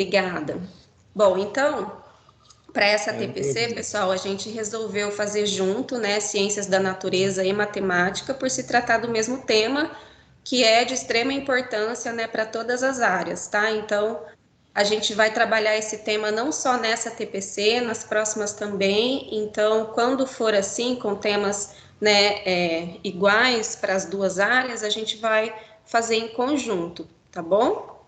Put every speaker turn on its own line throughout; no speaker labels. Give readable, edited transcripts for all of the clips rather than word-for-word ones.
Obrigada. Bom, então, para essa TPC, pessoal, a gente resolveu fazer junto, né, Ciências da Natureza e Matemática, por se tratar do mesmo tema, que é de extrema importância, né, para todas as áreas, tá? Então, a gente vai trabalhar esse tema não só nessa TPC, nas próximas também. Então, quando for assim, com temas, né, iguais para as duas áreas, a gente vai fazer em conjunto, tá bom?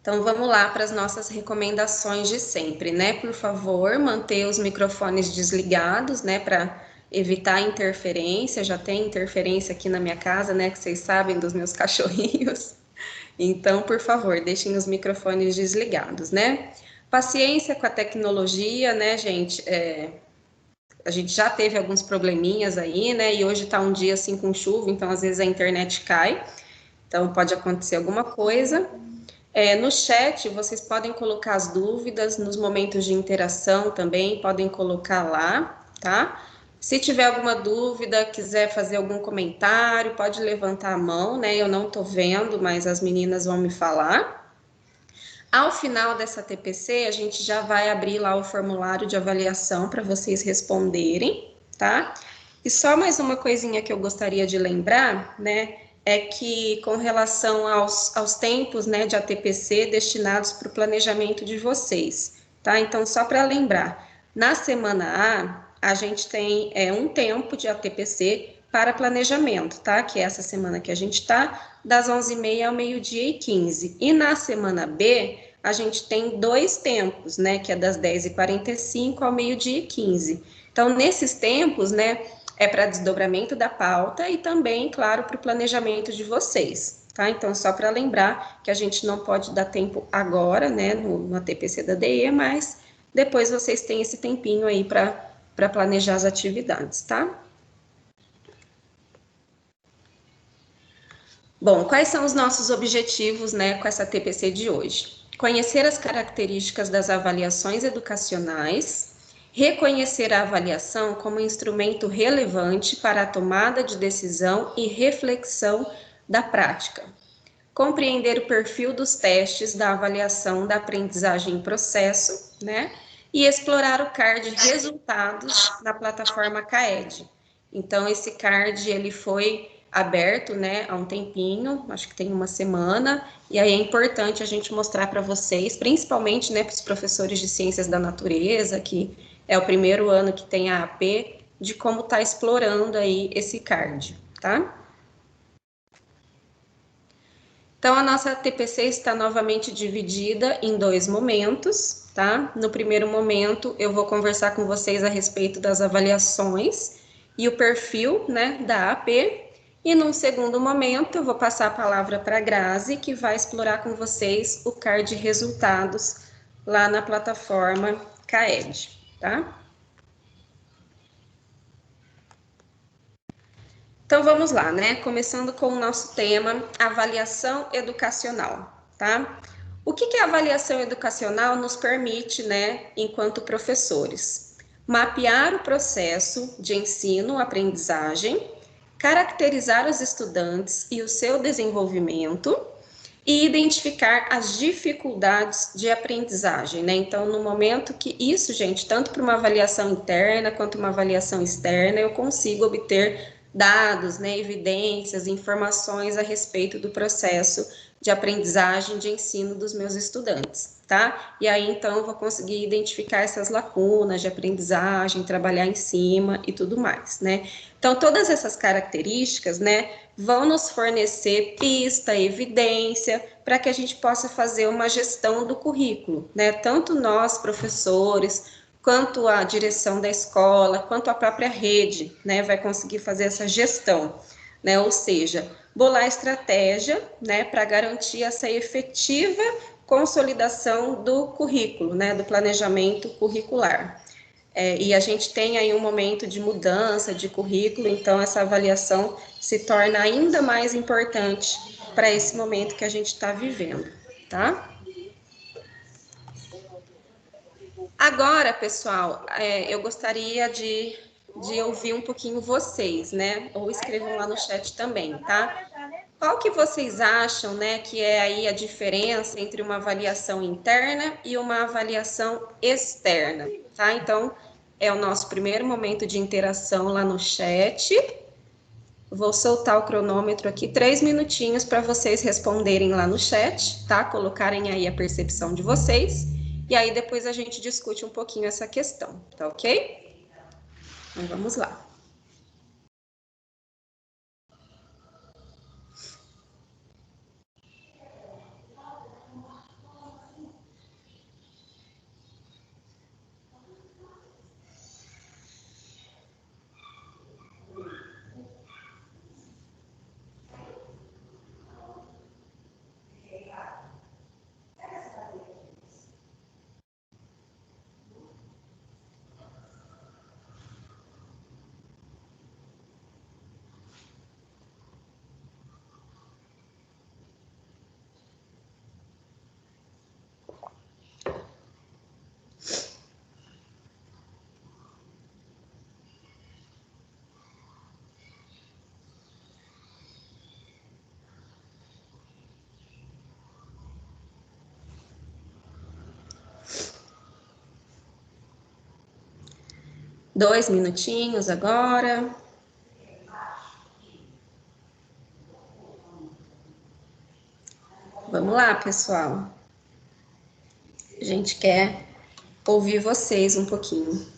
Então, vamos lá para as nossas recomendações de sempre, né? Por favor, manter os microfones desligados, né, para evitar interferência. Já tem interferência aqui na minha casa, né, que vocês sabem dos meus cachorrinhos. Então, por favor, deixem os microfones desligados, né? Paciência com a tecnologia, né, gente? A gente já teve alguns probleminhas aí, né? E hoje tá um dia assim com chuva, então às vezes a internet cai. Então pode acontecer alguma coisa. No chat, vocês podem colocar as dúvidas, nos momentos de interação também, podem colocar lá, tá? Se tiver alguma dúvida, quiser fazer algum comentário, pode levantar a mão, né? Eu não tô vendo, mas as meninas vão me falar. Ao final dessa TPC, a gente já vai abrir lá o formulário de avaliação para vocês responderem, tá? E só mais uma coisinha que eu gostaria de lembrar, né? É que com relação aos tempos, né, de ATPC destinados para o planejamento de vocês, tá? Então, só para lembrar, na semana A gente tem um tempo de ATPC para planejamento, tá? Que é essa semana que a gente está, das 11h30 ao meio-dia e 15. E na semana B, a gente tem 2 tempos, né? Que é das 10h45 ao meio-dia e 15. Então, nesses tempos, né? É para desdobramento da pauta e também, claro, para o planejamento de vocês, tá? Então, só para lembrar que a gente não pode dar tempo agora, né? No TPC da DE, mas depois vocês têm esse tempinho aí para planejar as atividades, tá? Bom, quais são os nossos objetivos, né, com essa TPC de hoje? Conhecer as características das avaliações educacionais, reconhecer a avaliação como instrumento relevante para a tomada de decisão e reflexão da prática. Compreender o perfil dos testes da avaliação da aprendizagem em processo, né? E explorar o card resultados na plataforma CAED. Então, esse card, ele foi aberto, né, há um tempinho, acho que tem uma semana, e aí é importante a gente mostrar para vocês, principalmente, né, para os professores de Ciências da Natureza, que é o primeiro ano que tem a AP, de como está explorando aí esse card, tá? Então, a nossa TPC está novamente dividida em 2 momentos, tá? No primeiro momento, eu vou conversar com vocês a respeito das avaliações e o perfil, né, da AP. E num segundo momento, eu vou passar a palavra para a Grazi, que vai explorar com vocês o card de resultados lá na plataforma CAED, tá? Então vamos lá, né? Começando com o nosso tema, avaliação educacional, tá? O que a avaliação educacional nos permite, né, enquanto professores? Mapear o processo de ensino-aprendizagem, caracterizar os estudantes e o seu desenvolvimento e identificar as dificuldades de aprendizagem, né? Então, no momento que isso, gente, tanto para uma avaliação interna quanto uma avaliação externa, eu consigo obter dados, né, evidências, informações a respeito do processo de aprendizagem, de ensino dos meus estudantes, tá? E aí, então, eu vou conseguir identificar essas lacunas de aprendizagem, trabalhar em cima e tudo mais, né? Então, todas essas características, né, vão nos fornecer pista, evidência, para que a gente possa fazer uma gestão do currículo, né? Tanto nós, professores, quanto a direção da escola, quanto a própria rede, né, vai conseguir fazer essa gestão, né? Ou seja, bolar estratégia, né, para garantir essa efetiva consolidação do currículo, né, do planejamento curricular. E a gente tem aí um momento de mudança de currículo, então essa avaliação se torna ainda mais importante para esse momento que a gente está vivendo, tá? Agora, pessoal, eu gostaria de ouvir um pouquinho vocês, né? Ou escrevam lá no chat também, tá? Qual que vocês acham, né, que é aí a diferença entre uma avaliação interna e uma avaliação externa, tá? Então, é o nosso primeiro momento de interação lá no chat. Vou soltar o cronômetro aqui, 3 minutinhos para vocês responderem lá no chat, tá? Colocarem aí a percepção de vocês. E aí depois a gente discute um pouquinho essa questão, tá ok? Então vamos lá. Dois minutinhos agora. Vamos lá, pessoal. A gente quer ouvir vocês um pouquinho.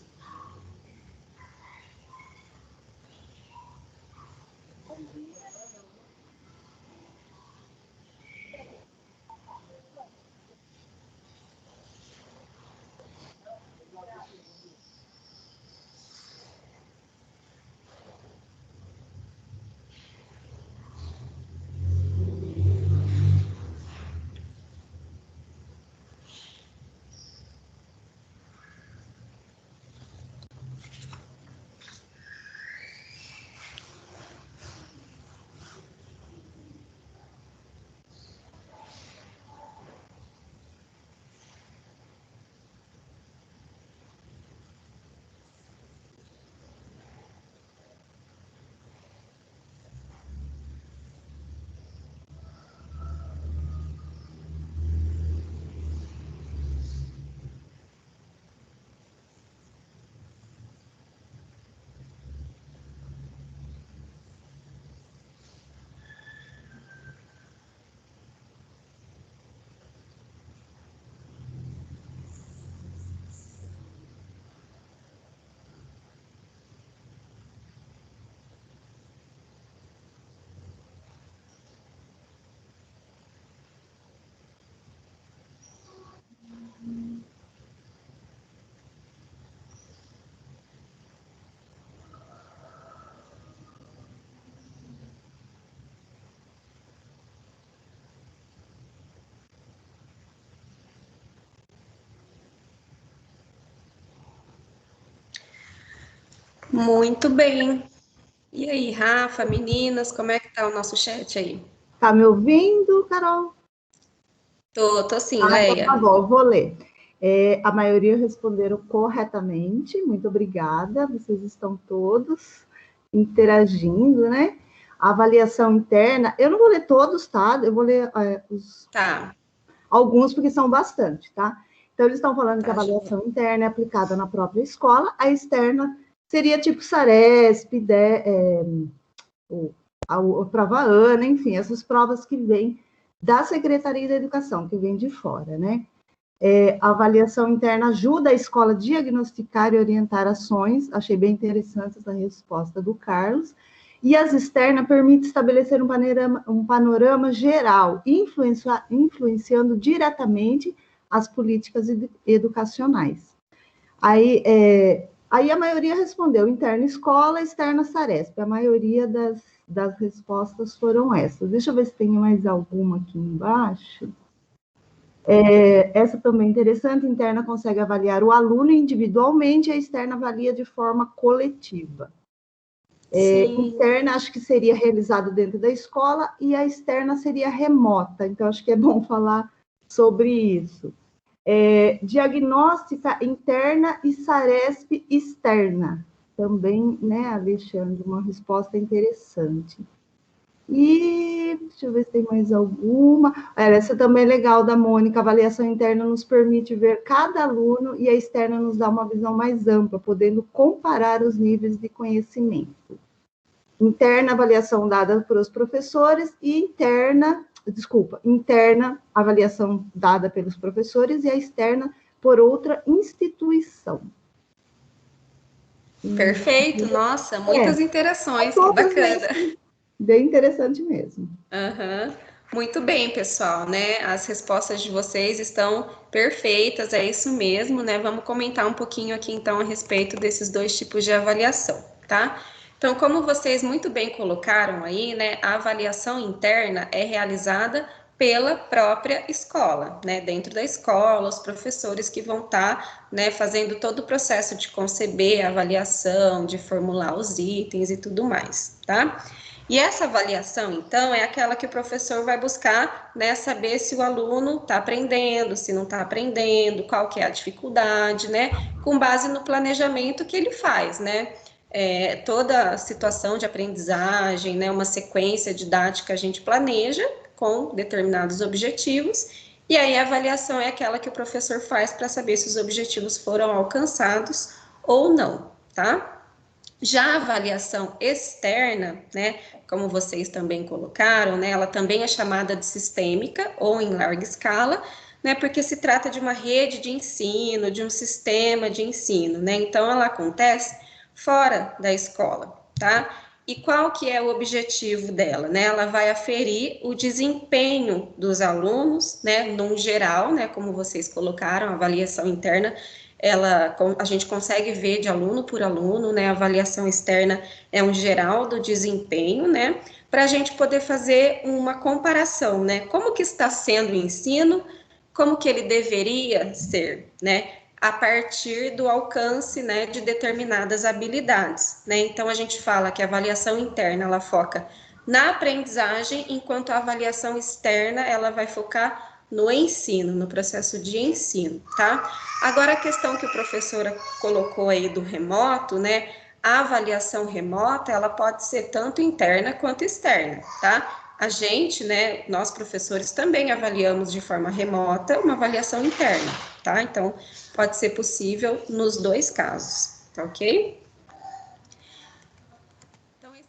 Muito bem. E aí, Rafa, meninas, como é que tá o nosso chat aí?
Tá me ouvindo, Carol?
Tô sim,
Então tá
Leia.
bom, eu vou ler. A maioria responderam corretamente, muito obrigada. Vocês estão todos interagindo, né? A avaliação interna, eu não vou ler todos, tá? Eu vou ler
Tá,
alguns, porque são bastante, tá? Então, eles estão falando que a
tá, joia.
avaliação interna é aplicada na própria escola, a externa seria tipo Saresp, a prova ANA, enfim, essas provas que vêm da Secretaria da Educação, que vem de fora, né? A avaliação interna ajuda a escola a diagnosticar e orientar ações, achei bem interessante essa resposta do Carlos, e as externas permitem estabelecer um panorama geral, influenciando diretamente as políticas educacionais. Aí a maioria respondeu interna escola, externa Saresp. A maioria das respostas foram essas. Deixa eu ver se tem mais alguma aqui embaixo. Essa também é interessante, interna consegue avaliar o aluno individualmente, a externa avalia de forma coletiva. Interna, acho que seria realizado dentro da escola, e a externa seria remota, então acho que é bom falar sobre isso. Diagnóstica interna e Saresp externa. Também, né, Alexandre, uma resposta interessante. E deixa eu ver se tem mais alguma. Essa também é legal, da Mônica. A avaliação interna nos permite ver cada aluno e a externa nos dá uma visão mais ampla, podendo comparar os níveis de conhecimento. Interna, avaliação dada por os professores, e interna, avaliação dada pelos professores, e a externa por outra instituição.
Perfeito, nossa, muitas interações, que bacana.
Bem interessante mesmo.
Uhum. Muito bem, pessoal, né? As respostas de vocês estão perfeitas, é isso mesmo, né? Vamos comentar um pouquinho aqui, então, a respeito desses dois tipos de avaliação, tá? Então, como vocês muito bem colocaram aí, né? A avaliação interna é realizada pela própria escola, né? Dentro da escola, os professores que vão estar, né, fazendo todo o processo de conceber a avaliação, de formular os itens e tudo mais, tá? E essa avaliação, então, é aquela que o professor vai buscar, né, saber se o aluno está aprendendo, se não está aprendendo, qual que é a dificuldade, né, com base no planejamento que ele faz, né. Toda a situação de aprendizagem, né, uma sequência didática a gente planeja com determinados objetivos, e aí a avaliação é aquela que o professor faz para saber se os objetivos foram alcançados ou não, tá? Já a avaliação externa, né, como vocês também colocaram, né, ela também é chamada de sistêmica ou em larga escala, né, porque se trata de uma rede de ensino, de um sistema de ensino, né, então ela acontece fora da escola, tá? E qual que é o objetivo dela, né? Ela vai aferir o desempenho dos alunos, né, num geral, né, como vocês colocaram, a avaliação interna a gente consegue ver de aluno por aluno, né? A avaliação externa é um geral do desempenho, né? Para a gente poder fazer uma comparação, né? Como que está sendo o ensino, como que ele deveria ser, né? A partir do alcance, né, de determinadas habilidades, né? Então a gente fala que a avaliação interna ela foca na aprendizagem, enquanto a avaliação externa ela vai focar no ensino, no processo de ensino, tá? Agora, a questão que o professor colocou aí do remoto, né? A avaliação remota, ela pode ser tanto interna quanto externa, tá? A gente, né, nós professores também avaliamos de forma remota uma avaliação interna, tá? Então, pode ser possível nos dois casos, tá ok?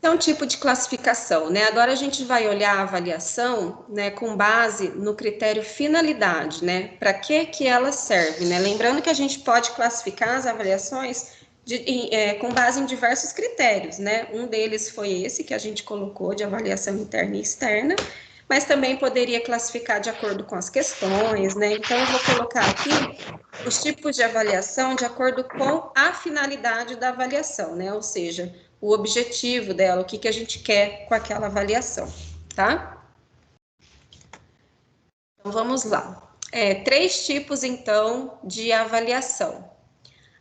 É um tipo de classificação, né? Agora a gente vai olhar a avaliação, né, com base no critério finalidade, né? Para que ela serve, né? Lembrando que a gente pode classificar as avaliações com base em diversos critérios, né? Um deles foi esse que a gente colocou de avaliação interna e externa, mas também poderia classificar de acordo com as questões, né? Então eu vou colocar aqui os tipos de avaliação de acordo com a finalidade da avaliação, né? Ou seja, o objetivo dela, o que a gente quer com aquela avaliação, tá? Então, vamos lá. Três tipos, então, de avaliação.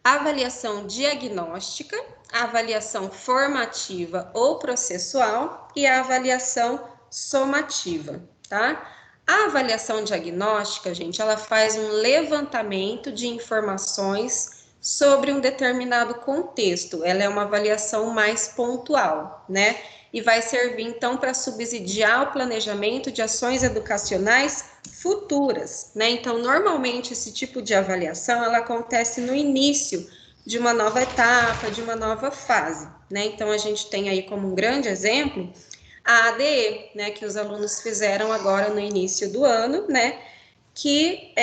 A avaliação diagnóstica, a avaliação formativa ou processual e a avaliação somativa, tá? A avaliação diagnóstica, gente, ela faz um levantamento de informações sobre um determinado contexto. Ela é uma avaliação mais pontual, né? E vai servir, então, para subsidiar o planejamento de ações educacionais futuras, né? Então, normalmente, esse tipo de avaliação, ela acontece no início de uma nova etapa, de uma nova fase, né? Então, a gente tem aí como um grande exemplo a ADE, né, que os alunos fizeram agora no início do ano, né, que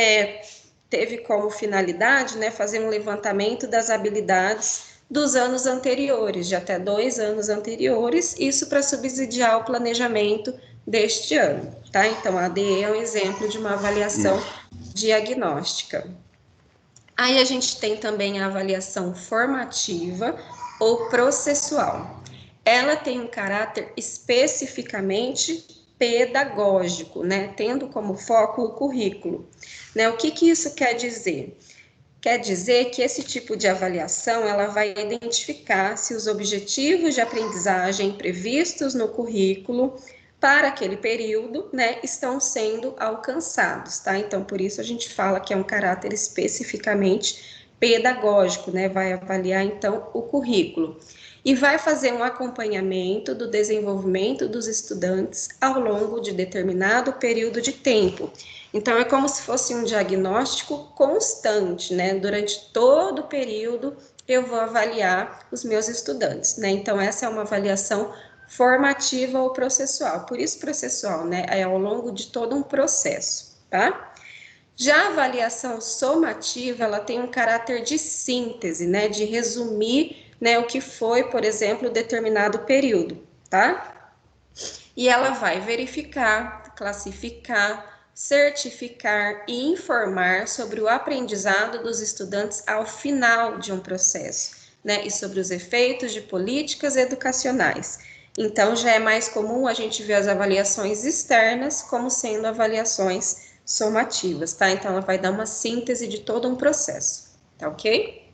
teve como finalidade, né, fazer um levantamento das habilidades dos anos anteriores, de até 2 anos anteriores, isso para subsidiar o planejamento deste ano, tá? Então, a ADE é um exemplo de uma avaliação diagnóstica. Aí a gente tem também a avaliação formativa ou processual. Ela tem um caráter especificamente pedagógico, né? Tendo como foco o currículo. Né? O que isso quer dizer? Quer dizer que esse tipo de avaliação ela vai identificar se os objetivos de aprendizagem previstos no currículo para aquele período, né, estão sendo alcançados, tá? Então, por isso a gente fala que é um caráter especificamente pedagógico, né? Vai avaliar, então, o currículo. e vai fazer um acompanhamento do desenvolvimento dos estudantes ao longo de determinado período de tempo. Então, é como se fosse um diagnóstico constante, né? Durante todo o período, eu vou avaliar os meus estudantes, né? Então, essa é uma avaliação formativa ou processual. Por isso, processual, né? É ao longo de todo um processo, tá? Já a avaliação somativa, ela tem um caráter de síntese, né, de resumir, né, o que foi, por exemplo, determinado período, tá? E ela vai verificar, classificar, certificar e informar sobre o aprendizado dos estudantes ao final de um processo, né, e sobre os efeitos de políticas educacionais. Então, já é mais comum a gente ver as avaliações externas como sendo avaliações somativas, tá? Então, ela vai dar uma síntese de todo um processo, tá ok?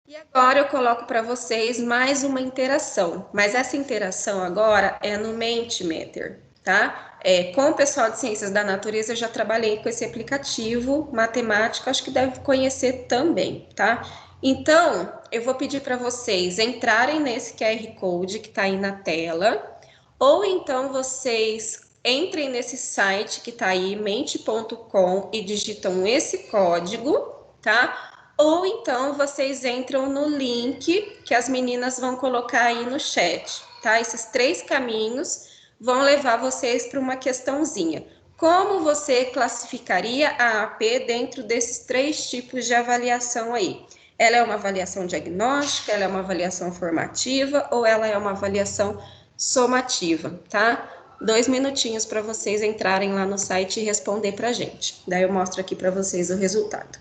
E agora eu coloco para vocês mais uma interação, mas essa interação agora é no Mentimeter, tá? Com o pessoal de Ciências da Natureza, eu já trabalhei com esse aplicativo, matemática, acho que deve conhecer também, tá? Então, eu vou pedir para vocês entrarem nesse QR Code que está aí na tela, ou então vocês entrem nesse site que está aí, mente.com, e digitam esse código, tá? Ou então vocês entram no link que as meninas vão colocar aí no chat, tá? Esses 3 caminhos vão levar vocês para uma questãozinha. Como você classificaria a AP dentro desses 3 tipos de avaliação aí? Ela é uma avaliação diagnóstica, ela é uma avaliação formativa ou ela é uma avaliação somativa, tá? 2 minutinhos para vocês entrarem lá no site e responder para a gente. Daí eu mostro aqui para vocês o resultado.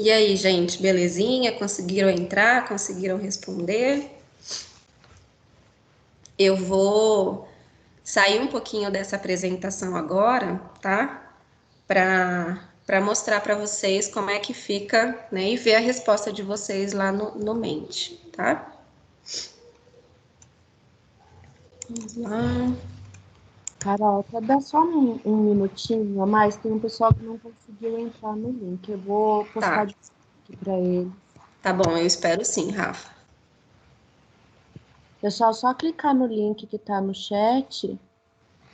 E aí, gente, belezinha? Conseguiram entrar? Conseguiram responder? Eu vou sair um pouquinho dessa apresentação agora, tá? Para mostrar para vocês como é que fica, né? E ver a resposta de vocês lá no Mente, tá? Vamos lá.
Carol, quer dar só um minutinho a mais? Tem um pessoal que não conseguiu entrar no link. Eu vou postar
Tá,
aqui para eles.
tá bom, eu espero sim, Rafa.
Pessoal, só clicar no link que está no chat.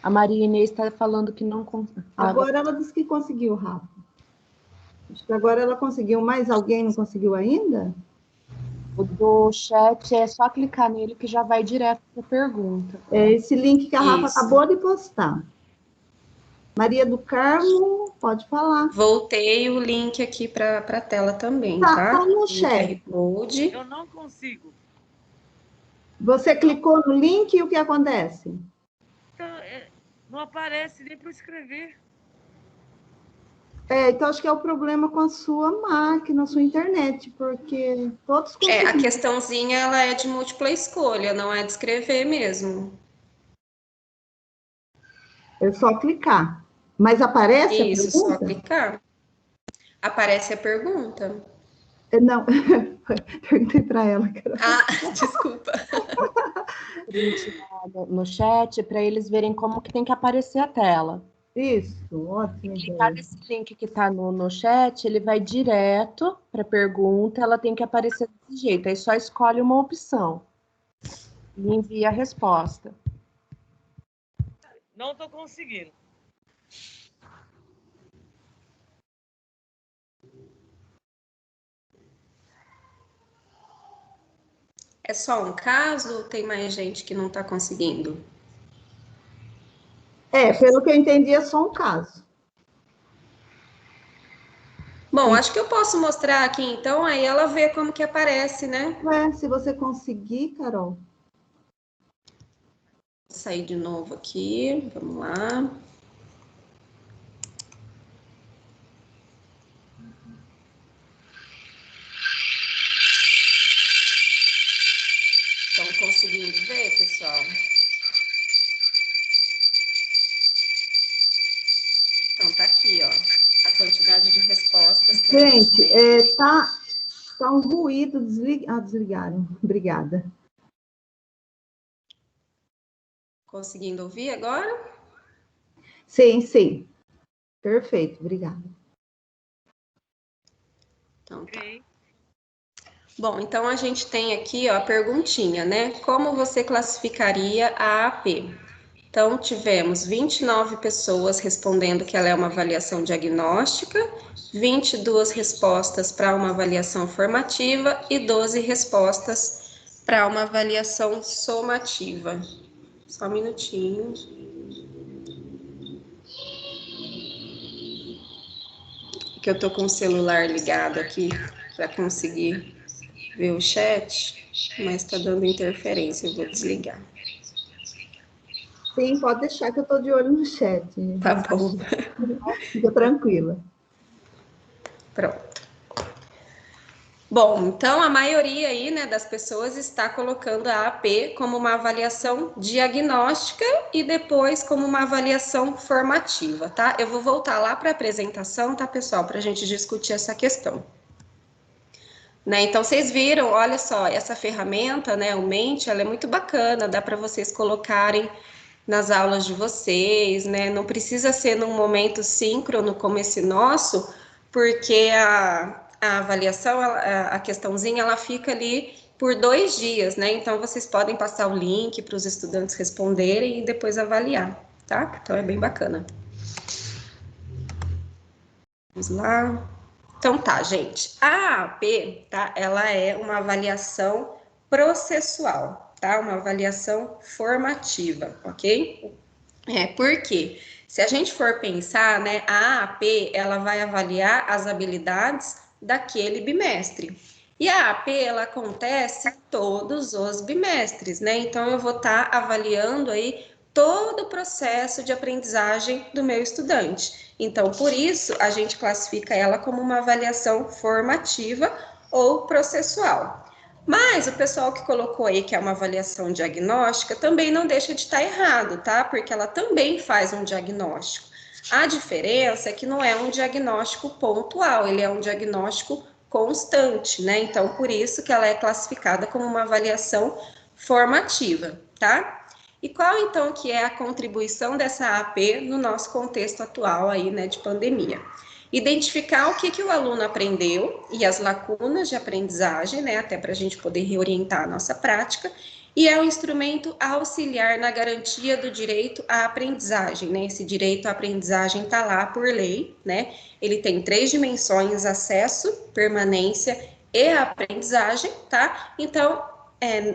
A Maria Inês está falando que não conseguiu.
Agora ela disse que conseguiu, Rafa. Acho que agora ela conseguiu. Mais alguém não conseguiu ainda?
O do chat é só clicar nele que já vai direto para a pergunta.
É esse link que a Rafa
Isso.
acabou de postar. Maria do Carmo, pode falar.
Voltei o link aqui para a tela também, tá?
Tá no chat.
QR Code.
Eu não consigo.
Você clicou no link e o que acontece?
Então, não aparece nem para escrever.
Então acho que é o problema com a sua máquina, a sua internet, porque todos conseguem.
A questãozinha, ela é de múltipla escolha, não é de escrever mesmo.
É só clicar. Mas aparece a
Isso,
pergunta?
só clicar. Aparece a pergunta.
Não, perguntei para ela.
Desculpa.
No chat, para eles verem como que tem que aparecer a tela.
Isso, ótimo.
Clicar nesse link que está no chat, ele vai direto para a pergunta, ela tem que aparecer desse jeito. Aí só escolhe uma opção e envia a resposta.
Não estou conseguindo.
É só um caso ou tem mais gente que não está conseguindo?
Pelo que eu entendi, é só um caso.
Bom, acho que eu posso mostrar aqui, então, aí ela vê como que aparece, né?
Se você conseguir, Carol.
Vou sair de novo aqui, vamos lá. Estão conseguindo ver, pessoal? Então, tá aqui, ó, a quantidade de respostas que a gente tem.
Tá um ruído, desligaram. Obrigada.
Conseguindo ouvir agora?
Sim. Perfeito, obrigada.
Então, tá. Bom, então a gente tem aqui, ó, a perguntinha, né? Como você classificaria a AP? Então, tivemos 29 pessoas respondendo que ela é uma avaliação diagnóstica, 22 respostas para uma avaliação formativa e 12 respostas para uma avaliação somativa. Só um minutinho. Que eu tô com o celular ligado aqui para conseguir ver o chat, mas está dando interferência, eu vou desligar.
Sim, pode deixar que eu estou de olho no chat.
Tá bom.
Fica tranquila.
Pronto. Bom, então a maioria aí, né, das pessoas está colocando a AP como uma avaliação diagnóstica e depois como uma avaliação formativa, tá? Eu vou voltar lá para a apresentação, tá, pessoal, para a gente discutir essa questão. Né, então, vocês viram, olha só, essa ferramenta, né, o Mente, ela é muito bacana, dá para vocês colocarem nas aulas de vocês, né, não precisa ser num momento síncrono como esse nosso, porque a avaliação, a questãozinha, ela fica ali por 2 dias, né, então vocês podem passar o link para os estudantes responderem e depois avaliar, tá? Então, é bem bacana. Vamos lá. Então tá, gente. A AP, tá? Ela é uma avaliação processual, tá? Uma avaliação formativa, ok? Por quê? Se a gente for pensar, né, a AP, ela vai avaliar as habilidades daquele bimestre. E a AP, ela acontece todos os bimestres, né? Então, eu vou estar avaliando aí todo o processo de aprendizagem do meu estudante. Então, por isso, a gente classifica ela como uma avaliação formativa ou processual. Mas o pessoal que colocou aí que é uma avaliação diagnóstica também não deixa de estar errado, tá? Porque ela também faz um diagnóstico. A diferença é que não é um diagnóstico pontual, ele é um diagnóstico constante, né? Então, por isso que ela é classificada como uma avaliação formativa, tá? E qual, então, que é a contribuição dessa AP no nosso contexto atual aí, né, de pandemia? Identificar o que o aluno aprendeu e as lacunas de aprendizagem, né, até para a gente poder reorientar a nossa prática, e é um instrumento auxiliar na garantia do direito à aprendizagem, né, esse direito à aprendizagem está lá por lei, né, ele tem 3 dimensões, acesso, permanência e aprendizagem, tá? Então,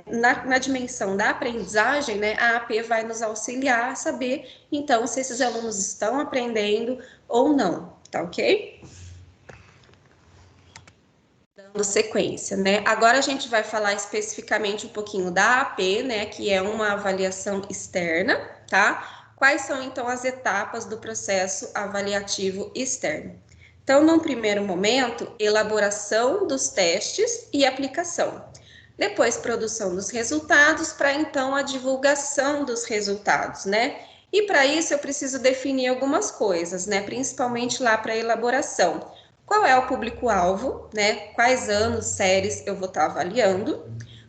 na dimensão da aprendizagem, né, a AP vai nos auxiliar a saber, então, se esses alunos estão aprendendo ou não. Tá ok? Dando sequência, né? Agora a gente vai falar especificamente um pouquinho da AP, né? Que é uma avaliação externa, tá? Quais são, então, as etapas do processo avaliativo externo? Então, num primeiro momento, elaboração dos testes e aplicação. Depois, produção dos resultados, para então a divulgação dos resultados, né? E para isso eu preciso definir algumas coisas, né? Principalmente lá para a elaboração. Qual é o público-alvo, né? Quais anos, séries eu vou estar avaliando?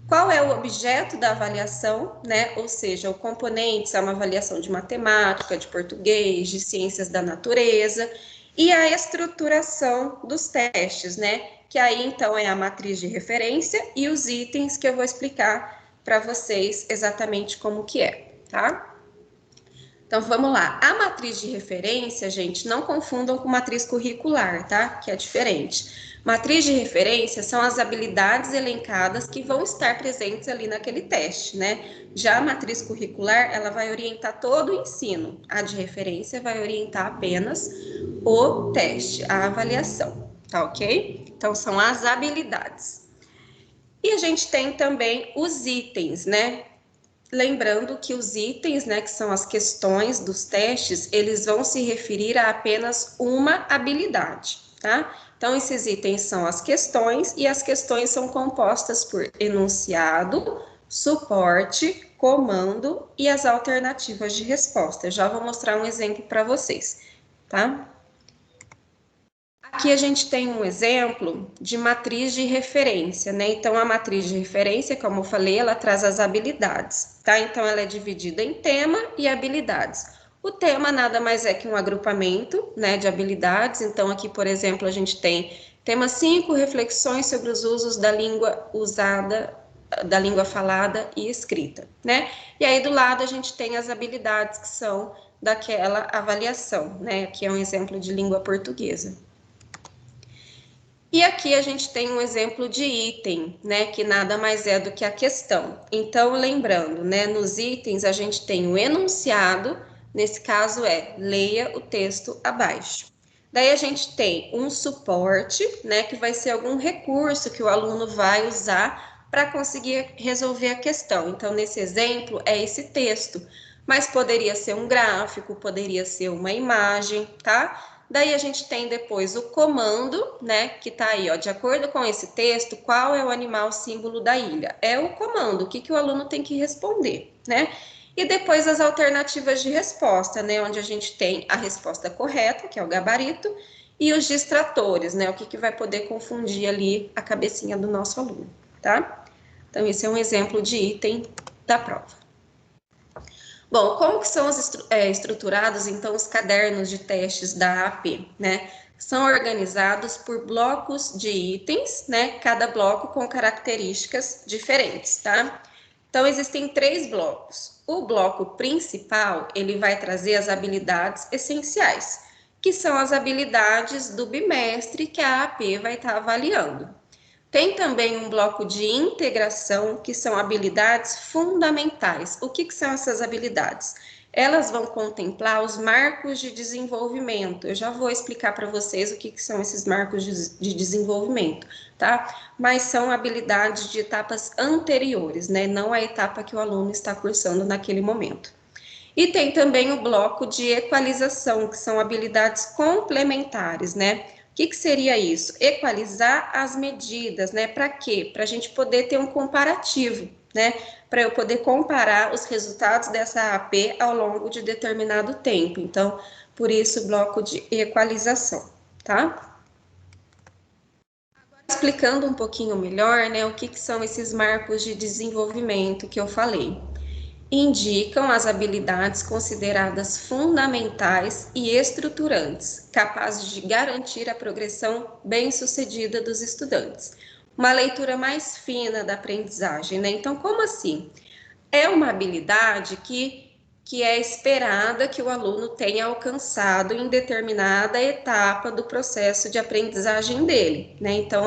Qual é o objeto da avaliação, né? Ou seja, o componente, se é uma avaliação de matemática, de português, de ciências da natureza, e a estruturação dos testes, né? Que aí então é a matriz de referência e os itens que eu vou explicar para vocês exatamente como que é, tá? Então, vamos lá. A matriz de referência, gente, não confundam com matriz curricular, tá? Que é diferente. Matriz de referência são as habilidades elencadas que vão estar presentes ali naquele teste, né? Já a matriz curricular, ela vai orientar todo o ensino. A de referência vai orientar apenas o teste, a avaliação, tá ok? Então, são as habilidades. E a gente tem também os itens, né? Lembrando que os itens, né, que são as questões dos testes, eles vão se referir a apenas uma habilidade, tá? Então, esses itens são as questões, e as questões são compostas por enunciado, suporte, comando e as alternativas de resposta. Eu já vou mostrar um exemplo para vocês, tá? Aqui a gente tem um exemplo de matriz de referência, né? Então, a matriz de referência, como eu falei, ela traz as habilidades, tá? Então, ela é dividida em tema e habilidades. O tema nada mais é que um agrupamento, né, de habilidades. Então, aqui, por exemplo, a gente tem tema 5, reflexões sobre os usos da língua usada, da língua falada e escrita, né? E aí, do lado, a gente tem as habilidades que são daquela avaliação, né? Aqui é um exemplo de língua portuguesa. E aqui a gente tem um exemplo de item, né, que nada mais é do que a questão. Então, lembrando, né, nos itens a gente tem o enunciado, nesse caso é leia o texto abaixo. Daí a gente tem um suporte, né, que vai ser algum recurso que o aluno vai usar para conseguir resolver a questão. Então, nesse exemplo é esse texto, mas poderia ser um gráfico, poderia ser uma imagem, tá? Daí a gente tem depois o comando, né, que tá aí, ó, de acordo com esse texto, qual é o animal símbolo da ilha? É o comando, o que que o aluno tem que responder, né? E depois as alternativas de resposta, né, onde a gente tem a resposta correta, que é o gabarito, e os distratores, né, o que que vai poder confundir ali a cabecinha do nosso aluno, tá? Então, esse é um exemplo de item da prova. Bom, como que são estruturados, então, os cadernos de testes da AP, né? São organizados por blocos de itens, né? Cada bloco com características diferentes, tá? Então, existem 3 blocos. O bloco principal, ele vai trazer as habilidades essenciais, que são as habilidades do bimestre que a AP vai estar avaliando. Tem também um bloco de integração, que são habilidades fundamentais. O que são essas habilidades? Elas vão contemplar os marcos de desenvolvimento. Eu já vou explicar para vocês o que são esses marcos de desenvolvimento, tá? Mas são habilidades de etapas anteriores, né? Não a etapa que o aluno está cursando naquele momento. E tem também o bloco de equalização, que são habilidades complementares, né? O que seria isso? Equalizar as medidas, né? Para quê? Para a gente poder ter um comparativo, né? Para eu poder comparar os resultados dessa AP ao longo de determinado tempo. Então, por isso, o bloco de equalização, tá? Agora, explicando um pouquinho melhor, né? O que são esses marcos de desenvolvimento que eu falei. Indicam as habilidades consideradas fundamentais e estruturantes, capazes de garantir a progressão bem-sucedida dos estudantes. Uma leitura mais fina da aprendizagem, né? Então, como assim? É uma habilidade que é esperada que o aluno tenha alcançado em determinada etapa do processo de aprendizagem dele, né? Então,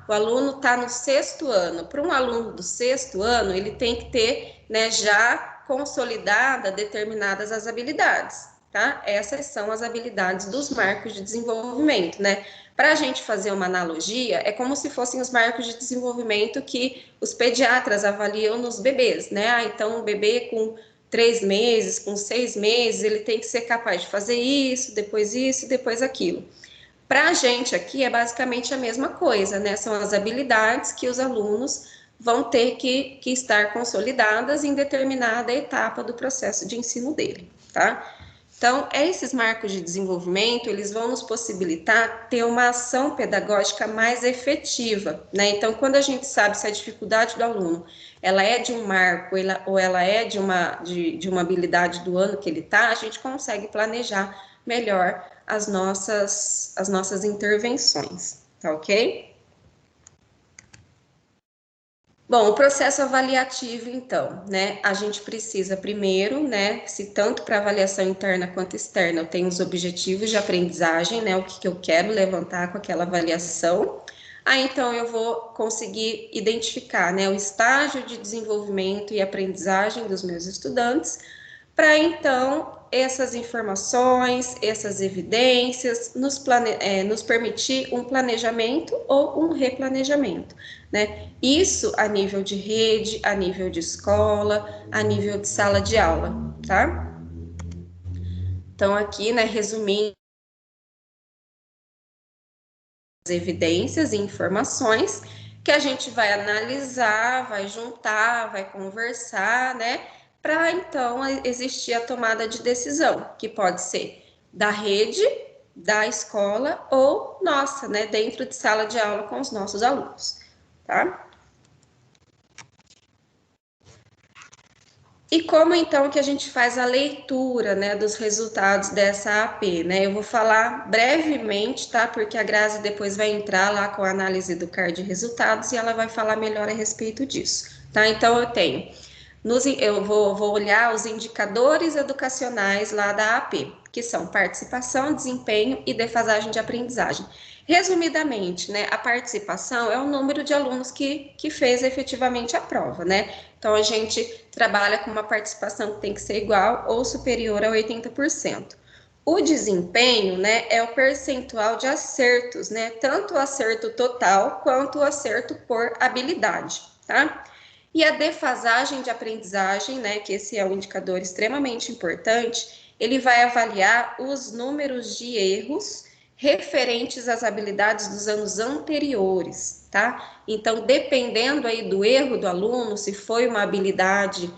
o aluno está no 6º ano. Para um aluno do 6º ano, ele tem que ter, né, já consolidada determinadas as habilidades, tá? Essas são as habilidades dos marcos de desenvolvimento, né? Para a gente fazer uma analogia, é como se fossem os marcos de desenvolvimento que os pediatras avaliam nos bebês, né? Ah, então, um bebê com 3 meses, com 6 meses, ele tem que ser capaz de fazer isso, depois aquilo. Para a gente aqui é basicamente a mesma coisa, né? São as habilidades que os alunos vão ter que estar consolidadas em determinada etapa do processo de ensino dele, tá? Então, esses marcos de desenvolvimento, eles vão nos possibilitar ter uma ação pedagógica mais efetiva, né? Então, quando a gente sabe se a dificuldade do aluno, ela é de um marco ou ela é de uma habilidade do ano que ele está, a gente consegue planejar melhor as nossas intervenções, tá ok? Bom, o processo avaliativo, então, né, a gente precisa primeiro, né, se tanto para avaliação interna quanto externa eu tenho os objetivos de aprendizagem, né, o que eu quero levantar com aquela avaliação, aí então eu vou conseguir identificar, né, o estágio de desenvolvimento e aprendizagem dos meus estudantes, para então essas informações, essas evidências nos permitir um planejamento ou um replanejamento, né? Isso a nível de rede, a nível de escola, a nível de sala de aula, tá? Então aqui, né, resumindo as evidências e informações que a gente vai analisar, vai juntar, vai conversar, né? Para então existir a tomada de decisão, que pode ser da rede, da escola ou nossa, né? Dentro de sala de aula com os nossos alunos, tá? E como então que a gente faz a leitura, né, dos resultados dessa AP, né? Eu vou falar brevemente, tá? Porque a Grazi depois vai entrar lá com a análise do card de resultados e ela vai falar melhor a respeito disso, tá? Então eu vou olhar os indicadores educacionais lá da AP, que são participação, desempenho e defasagem de aprendizagem. Resumidamente, né, a participação é o número de alunos que fez efetivamente a prova, né? Então, a gente trabalha com uma participação que tem que ser igual ou superior a 80%. O desempenho, né, é o percentual de acertos, né? Tanto o acerto total quanto o acerto por habilidade, tá? E a defasagem de aprendizagem, né, que esse é um indicador extremamente importante, ele vai avaliar os números de erros referentes às habilidades dos anos anteriores, tá? Então, dependendo aí do erro do aluno, se foi uma habilidade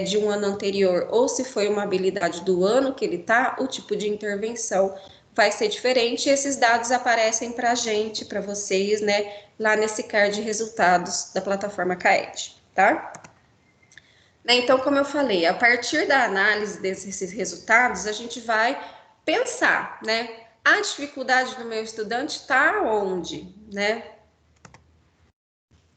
de um ano anterior ou se foi uma habilidade do ano que ele tá, o tipo de intervenção vai ser diferente. E esses dados aparecem para a gente, para vocês, né, lá nesse card de resultados da plataforma CAED, tá? Então, como eu falei, a partir da análise desses resultados, a gente vai pensar, né? A dificuldade do meu estudante está onde, né?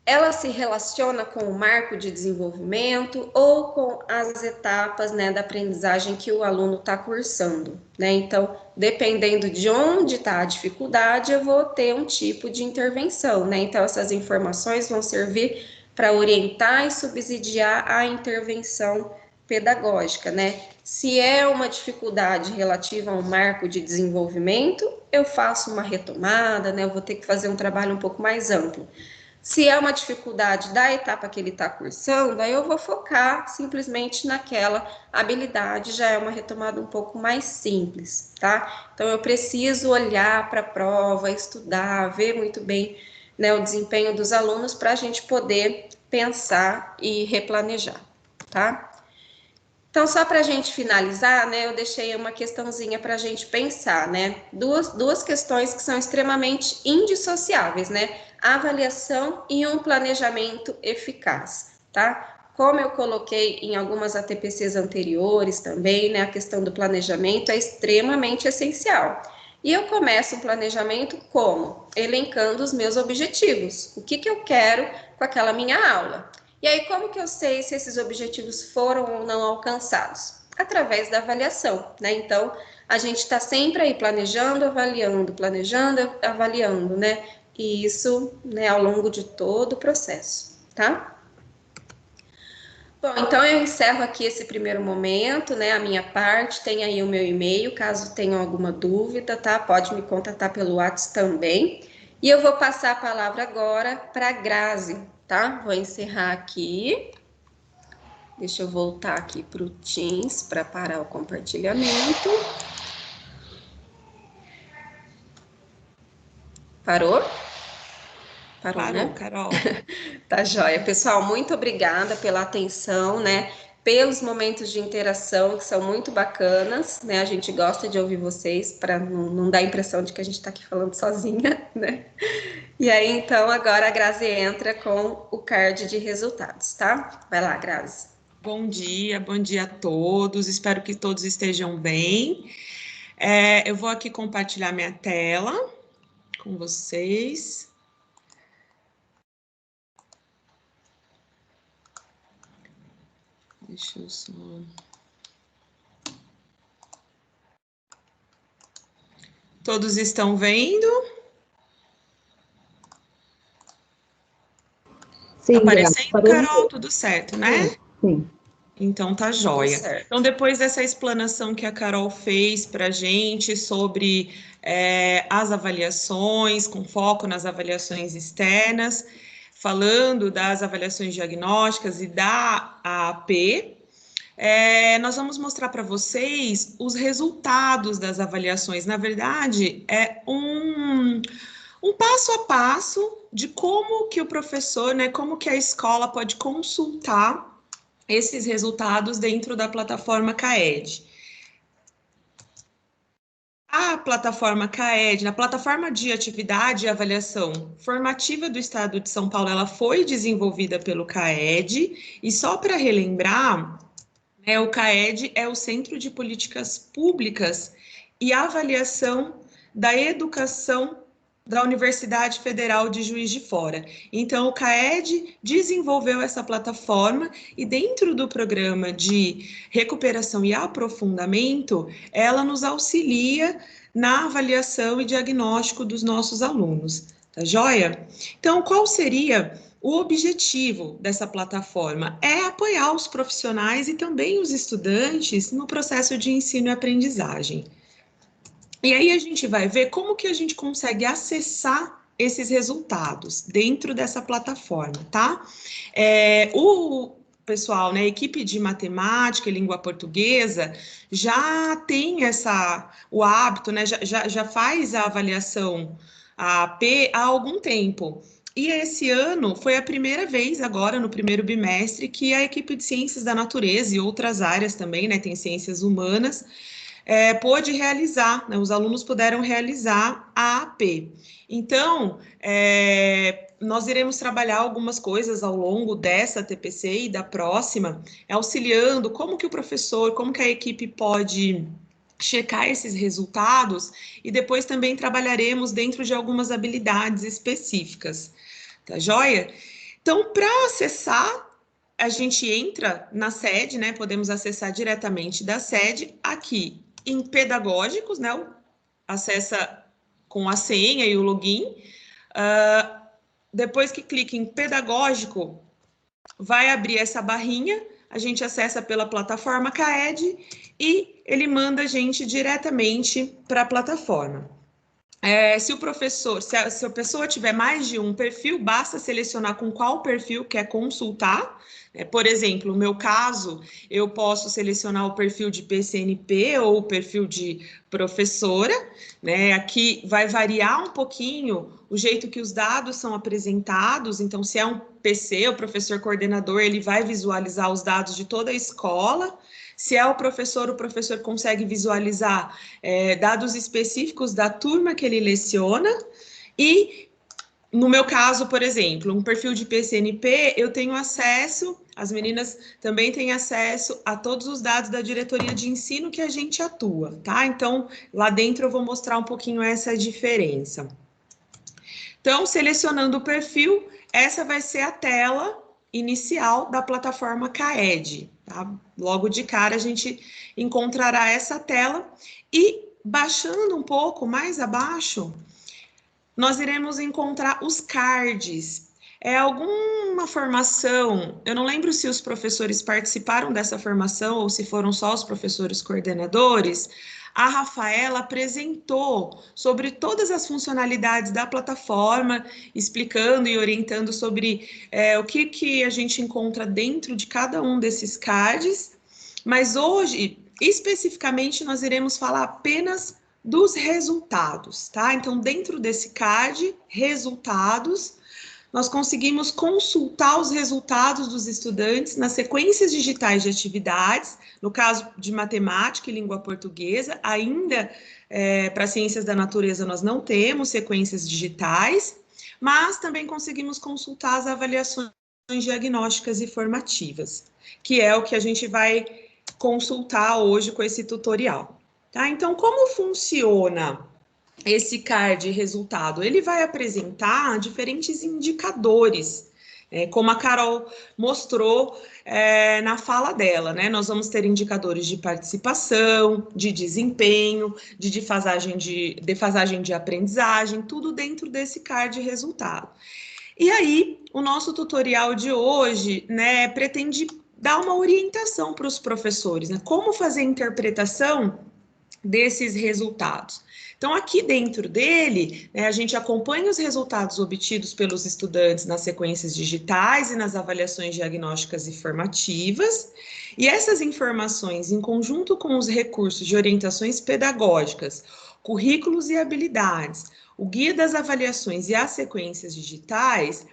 Ela se relaciona com o marco de desenvolvimento ou com as etapas, né, da aprendizagem que o aluno está cursando, né? Então, dependendo de onde está a dificuldade, eu vou ter um tipo de intervenção, né? Então, essas informações vão servir para orientar e subsidiar a intervenção pedagógica, né? Se é uma dificuldade relativa a um marco de desenvolvimento, eu faço uma retomada, né? Eu vou ter que fazer um trabalho um pouco mais amplo. Se é uma dificuldade da etapa que ele está cursando, aí eu vou focar simplesmente naquela habilidade, já é uma retomada um pouco mais simples, tá? Então, eu preciso olhar para a prova, estudar, ver muito bem, né, o desempenho dos alunos para a gente poder pensar e replanejar, tá? Então, só para a gente finalizar, né, eu deixei uma questãozinha para a gente pensar, né? Duas questões que são extremamente indissociáveis, né? A avaliação e um planejamento eficaz, tá? Como eu coloquei em algumas ATPCs anteriores também, né? A questão do planejamento é extremamente essencial. E eu começo um planejamento como? Elencando os meus objetivos. O que eu quero com aquela minha aula? E aí, como que eu sei se esses objetivos foram ou não alcançados? Através da avaliação, né? Então, a gente está sempre aí planejando, avaliando, né? E isso, né, ao longo de todo o processo, tá? Bom, então eu encerro aqui esse primeiro momento, né, a minha parte. Tem aí o meu e-mail, caso tenham alguma dúvida, tá? Pode me contatar pelo WhatsApp também. E eu vou passar a palavra agora para a Grazi, tá? Vou encerrar aqui. Deixa eu voltar aqui para o Teams para parar o compartilhamento. Parou? Parou, né?
Carol.
Tá joia. Pessoal, muito obrigada pela atenção, né? Pelos momentos de interação que são muito bacanas, né? A gente gosta de ouvir vocês para não dar a impressão de que a gente está aqui falando sozinha, né? E aí, então, agora a Grazi entra com o card de resultados, tá? Vai lá, Grazi.
Bom dia a todos. Espero que todos estejam bem. Eu vou aqui compartilhar minha tela com vocês. Deixa eu só... Todos estão vendo?
Sim,
Tá aparecendo,
Grazi,
Carol? Tudo certo, né?
Sim.
Então tá joia. Então, depois dessa explanação que a Carol fez para a gente sobre as avaliações, com foco nas avaliações externas, falando das avaliações diagnósticas e da AAP, nós vamos mostrar para vocês os resultados das avaliações. Na verdade, é um passo a passo de como que o professor, né, como que a escola pode consultar esses resultados dentro da plataforma CAED. A plataforma CAED, na plataforma de atividade e avaliação formativa do Estado de São Paulo, ela foi desenvolvida pelo CAED, e só para relembrar, o CAED é o Centro de Políticas Públicas e Avaliação da Educação da Universidade Federal de Juiz de Fora. Então, o CAED desenvolveu essa plataforma e dentro do programa de recuperação e aprofundamento, ela nos auxilia na avaliação e diagnóstico dos nossos alunos, tá joia? Então, qual seria o objetivo dessa plataforma? É apoiar os profissionais e também os estudantes no processo de ensino e aprendizagem. E aí a gente vai ver como que a gente consegue acessar esses resultados dentro dessa plataforma, tá? O pessoal, né, a equipe de matemática e língua portuguesa já tem o hábito, né, já faz a avaliação, a AP, há algum tempo. E esse ano foi a primeira vez, agora no primeiro bimestre, que a equipe de ciências da natureza e outras áreas também, né, tem ciências humanas, pôde realizar, né, os alunos puderam realizar a AP. Então, nós iremos trabalhar algumas coisas ao longo dessa TPC e da próxima, auxiliando como que o professor, como que a equipe pode checar esses resultados, e depois também trabalharemos dentro de algumas habilidades específicas, tá joia? Então, para acessar, a gente entra na sede, né, podemos acessar diretamente da sede, aqui em pedagógicos, né, acessa com a senha e o login. Depois que clica em pedagógico, vai abrir essa barrinha, a gente acessa pela plataforma CAED e ele manda a gente diretamente para a plataforma. Se a pessoa tiver mais de um perfil, basta selecionar com qual perfil quer consultar. Por exemplo, no meu caso, eu posso selecionar o perfil de PCNP ou o perfil de professora, né? Aqui vai variar um pouquinho o jeito que os dados são apresentados. Então, se é um PC, o professor coordenador, ele vai visualizar os dados de toda a escola. Se é o professor consegue visualizar dados específicos da turma que ele leciona. E, no meu caso, por exemplo, um perfil de PCNP, eu tenho acesso, as meninas também têm acesso a todos os dados da diretoria de ensino que a gente atua, tá? Então, lá dentro eu vou mostrar um pouquinho essa diferença. Então, selecionando o perfil, essa vai ser a tela inicial da plataforma CAED, tá? Logo de cara a gente encontrará essa tela e baixando um pouco mais abaixo, nós iremos encontrar os cards. alguma formação, eu não lembro se os professores participaram dessa formação ou se foram só os professores coordenadores, a Rafaela apresentou sobre todas as funcionalidades da plataforma, explicando e orientando sobre o que a gente encontra dentro de cada um desses cards, mas hoje, especificamente, nós iremos falar apenas dos resultados, tá? Então, dentro desse card, resultados, nós conseguimos consultar os resultados dos estudantes nas sequências digitais de atividades, no caso de matemática e língua portuguesa, ainda para ciências da natureza nós não temos sequências digitais, mas também conseguimos consultar as avaliações diagnósticas e formativas, que é o que a gente vai consultar hoje com esse tutorial. Tá? Então, como funciona esse card resultado? Ele vai apresentar diferentes indicadores, como a Carol mostrou na fala dela, né? Nós vamos ter indicadores de participação, de desempenho, de defasagem de aprendizagem, tudo dentro desse card resultado. E aí, o nosso tutorial de hoje, né, pretende dar uma orientação para os professores, né? Como fazer a interpretação desses resultados. Então, aqui dentro dele, né, a gente acompanha os resultados obtidos pelos estudantes nas sequências digitais e nas avaliações diagnósticas e formativas, e essas informações, em conjunto com os recursos de orientações pedagógicas, currículos e habilidades, o guia das avaliações e as sequências digitais,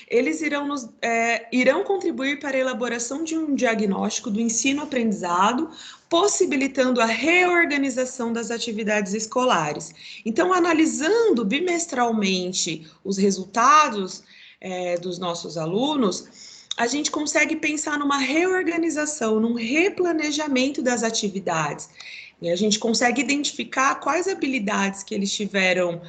eles irão contribuir para a elaboração de um diagnóstico do ensino-aprendizado, possibilitando a reorganização das atividades escolares. Então, analisando bimestralmente os resultados dos nossos alunos, a gente consegue pensar numa reorganização, num replanejamento das atividades. E a gente consegue identificar quais habilidades que eles tiveram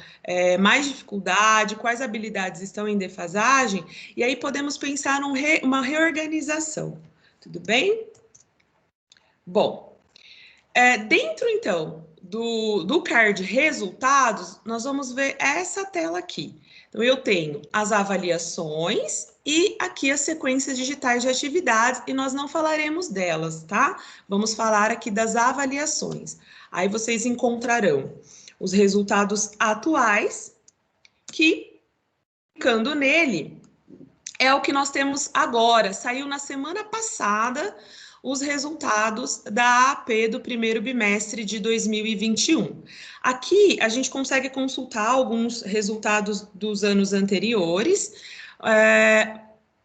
mais dificuldade, quais habilidades estão em defasagem, e aí podemos pensar numa reorganização. Tudo bem? Bom, dentro, então, do card resultados, nós vamos ver essa tela aqui. Então, eu tenho as avaliações e aqui as sequências digitais de atividades, e nós não falaremos delas, tá? Vamos falar aqui das avaliações. Aí vocês encontrarão os resultados atuais, que, clicando nele, é o que nós temos agora. Saiu na semana passada os resultados da AP do primeiro bimestre de 2021. Aqui a gente consegue consultar alguns resultados dos anos anteriores,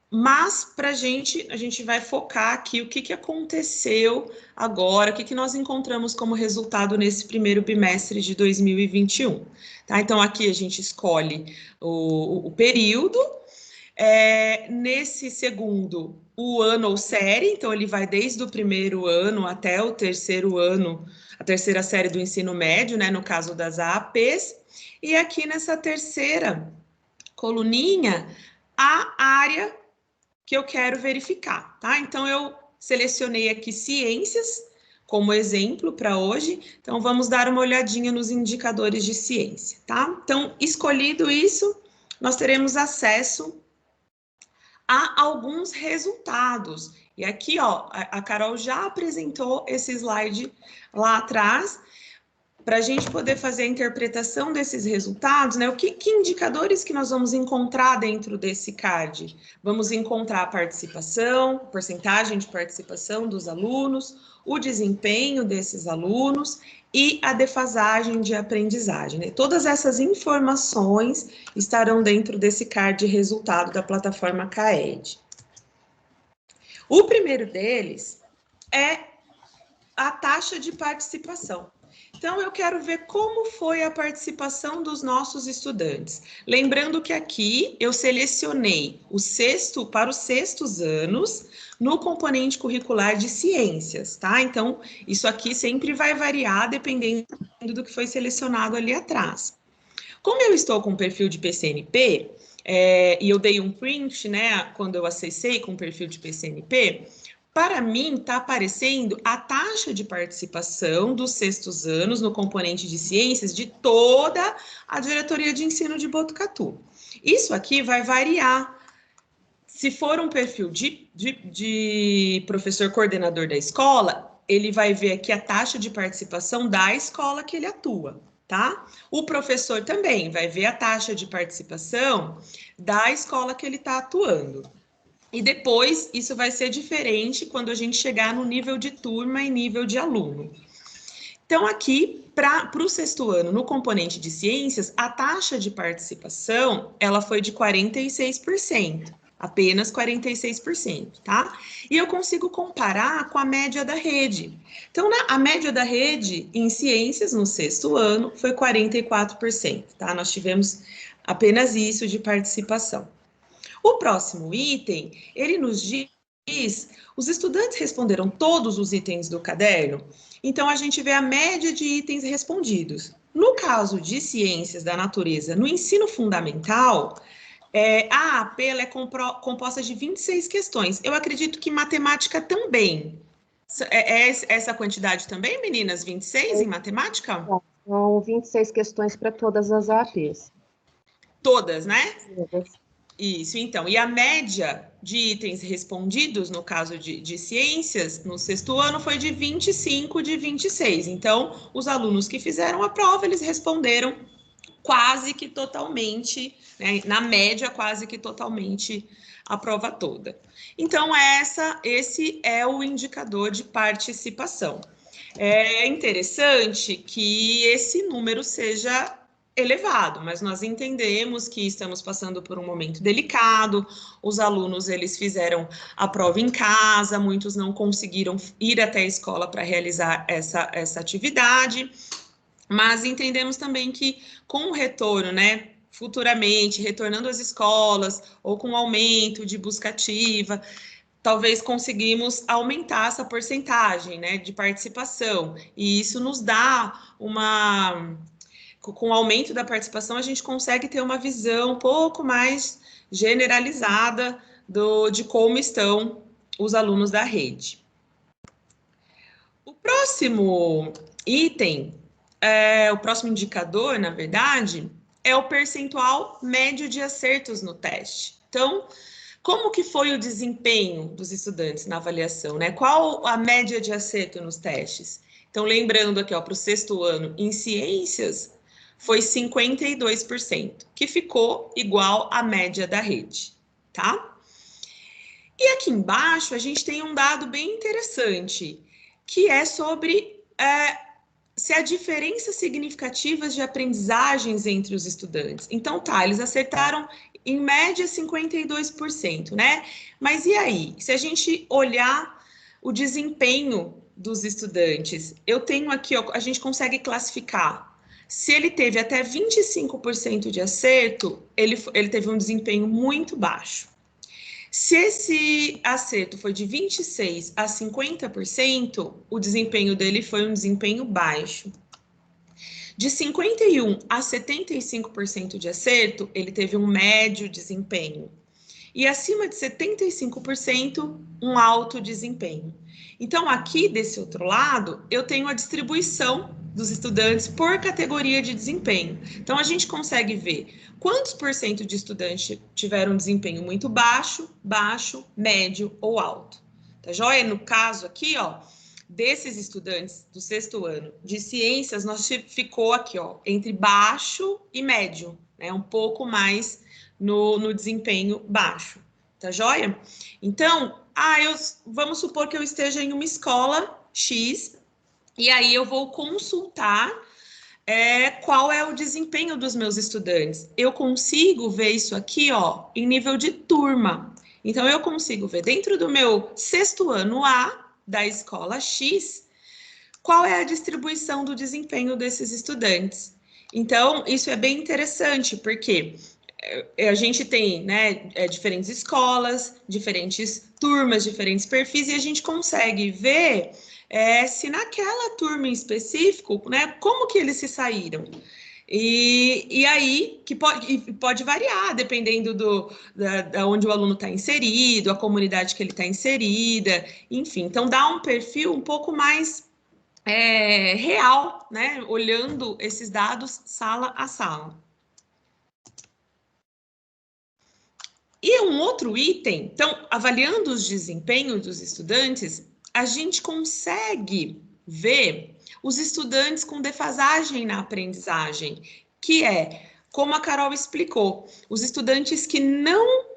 mas para a gente vai focar aqui o que aconteceu agora, o que nós encontramos como resultado nesse primeiro bimestre de 2021. Tá? Então aqui a gente escolhe o período, nesse segundo, o ano ou série, então ele vai desde o primeiro ano até o terceiro ano, a terceira série do ensino médio, né, no caso das AAPs, e aqui nessa terceira coluninha, a área que eu quero verificar, tá? Então, eu selecionei aqui ciências como exemplo para hoje, então vamos dar uma olhadinha nos indicadores de ciência, tá? Então, escolhido isso, nós teremos acesso a alguns resultados. E aqui, ó, a Carol já apresentou esse slide lá atrás, para a gente poder fazer a interpretação desses resultados, né? Que indicadores que nós vamos encontrar dentro desse card? Vamos encontrar a participação, porcentagem de participação dos alunos, o desempenho desses alunos e a defasagem de aprendizagem, né? Todas essas informações estarão dentro desse card de resultado da plataforma CAED. O primeiro deles é a taxa de participação. Então, eu quero ver como foi a participação dos nossos estudantes. Lembrando que aqui eu selecionei para os sextos anos no componente curricular de ciências, tá? Então, isso aqui sempre vai variar dependendo do que foi selecionado ali atrás. Como eu estou com o perfil de PCNP, e eu dei um print, né, quando eu acessei com o perfil de PCNP, para mim, está aparecendo a taxa de participação dos sextos anos no componente de ciências de toda a diretoria de ensino de Botucatu. Isso aqui vai variar Se for um perfil de professor coordenador da escola, ele vai ver aqui a taxa de participação da escola que ele atua, tá? O professor também vai ver a taxa de participação da escola que ele está atuando. E depois, isso vai ser diferente quando a gente chegar no nível de turma e nível de aluno. Então, aqui, para o sexto ano, no componente de ciências, a taxa de participação, ela foi de 46%. Apenas 46%, tá? E eu consigo comparar com a média da rede. Então, a média da rede em ciências no sexto ano foi 44%, tá? Nós tivemos apenas isso de participação. O próximo item, ele nos diz, os estudantes responderam todos os itens do caderno, então a gente vê a média de itens respondidos. No caso de ciências da natureza, no ensino fundamental, a AP ela é composta de 26 questões. Eu acredito que matemática também. É essa quantidade também, meninas? 26 em matemática?
São 26 questões para todas as APs.
Todas, né?
Todas.
Isso, então. E a média de itens respondidos, no caso de ciências, no sexto ano, foi de 25 de 26. Então, os alunos que fizeram a prova, eles responderam quase que totalmente, né, na média, quase que totalmente a prova toda. Então, esse é o indicador de participação. É interessante que esse número seja elevado, mas nós entendemos que estamos passando por um momento delicado, os alunos, eles fizeram a prova em casa, muitos não conseguiram ir até a escola para realizar essa atividade, mas entendemos também que com o retorno, né, futuramente, retornando às escolas, ou com o aumento de busca ativa, talvez conseguimos aumentar essa porcentagem, né, de participação, e isso nos dá com o aumento da participação, a gente consegue ter uma visão um pouco mais generalizada de como estão os alunos da rede. O próximo item, o próximo indicador, na verdade, é o percentual médio de acertos no teste. Então, como que foi o desempenho dos estudantes na avaliação, né? Qual a média de acerto nos testes? Então, lembrando aqui, para o sexto ano, em ciências, foi 52%, que ficou igual à média da rede, tá? E aqui embaixo, a gente tem um dado bem interessante, que é sobre se há diferenças significativas de aprendizagens entre os estudantes. Então, eles acertaram em média 52%, né? Mas e aí? Se a gente olhar o desempenho dos estudantes, eu tenho aqui, a gente consegue classificar. Se ele teve até 25% de acerto, ele teve um desempenho muito baixo. Se esse acerto foi de 26% a 50%, o desempenho dele foi um desempenho baixo. De 51% a 75% de acerto, ele teve um médio desempenho. E acima de 75%, um alto desempenho. Então, aqui desse outro lado, eu tenho a distribuição dos estudantes por categoria de desempenho. Então, a gente consegue ver quantos por cento de estudantes tiveram um desempenho muito baixo, baixo, médio ou alto. Tá joia? No caso aqui, desses estudantes do sexto ano de ciências, nós ficou aqui, entre baixo e médio, né? Um pouco mais no desempenho baixo, tá joia? Então, vamos supor que eu esteja em uma escola X, e aí eu vou consultar qual é o desempenho dos meus estudantes. Eu consigo ver isso aqui, em nível de turma. Então, eu consigo ver dentro do meu sexto ano A, da escola X, qual é a distribuição do desempenho desses estudantes. Então, isso é bem interessante, porque a gente tem, né, diferentes escolas, diferentes turmas, diferentes perfis, e a gente consegue ver se naquela turma em específico, né, como que eles se saíram. E aí, que pode variar, dependendo da onde o aluno está inserido, a comunidade que ele está inserida, enfim. Então, dá um perfil um pouco mais real, né, olhando esses dados sala a sala. E um outro item, então, avaliando os desempenhos dos estudantes, a gente consegue ver os estudantes com defasagem na aprendizagem, que é, como a Carol explicou, os estudantes que não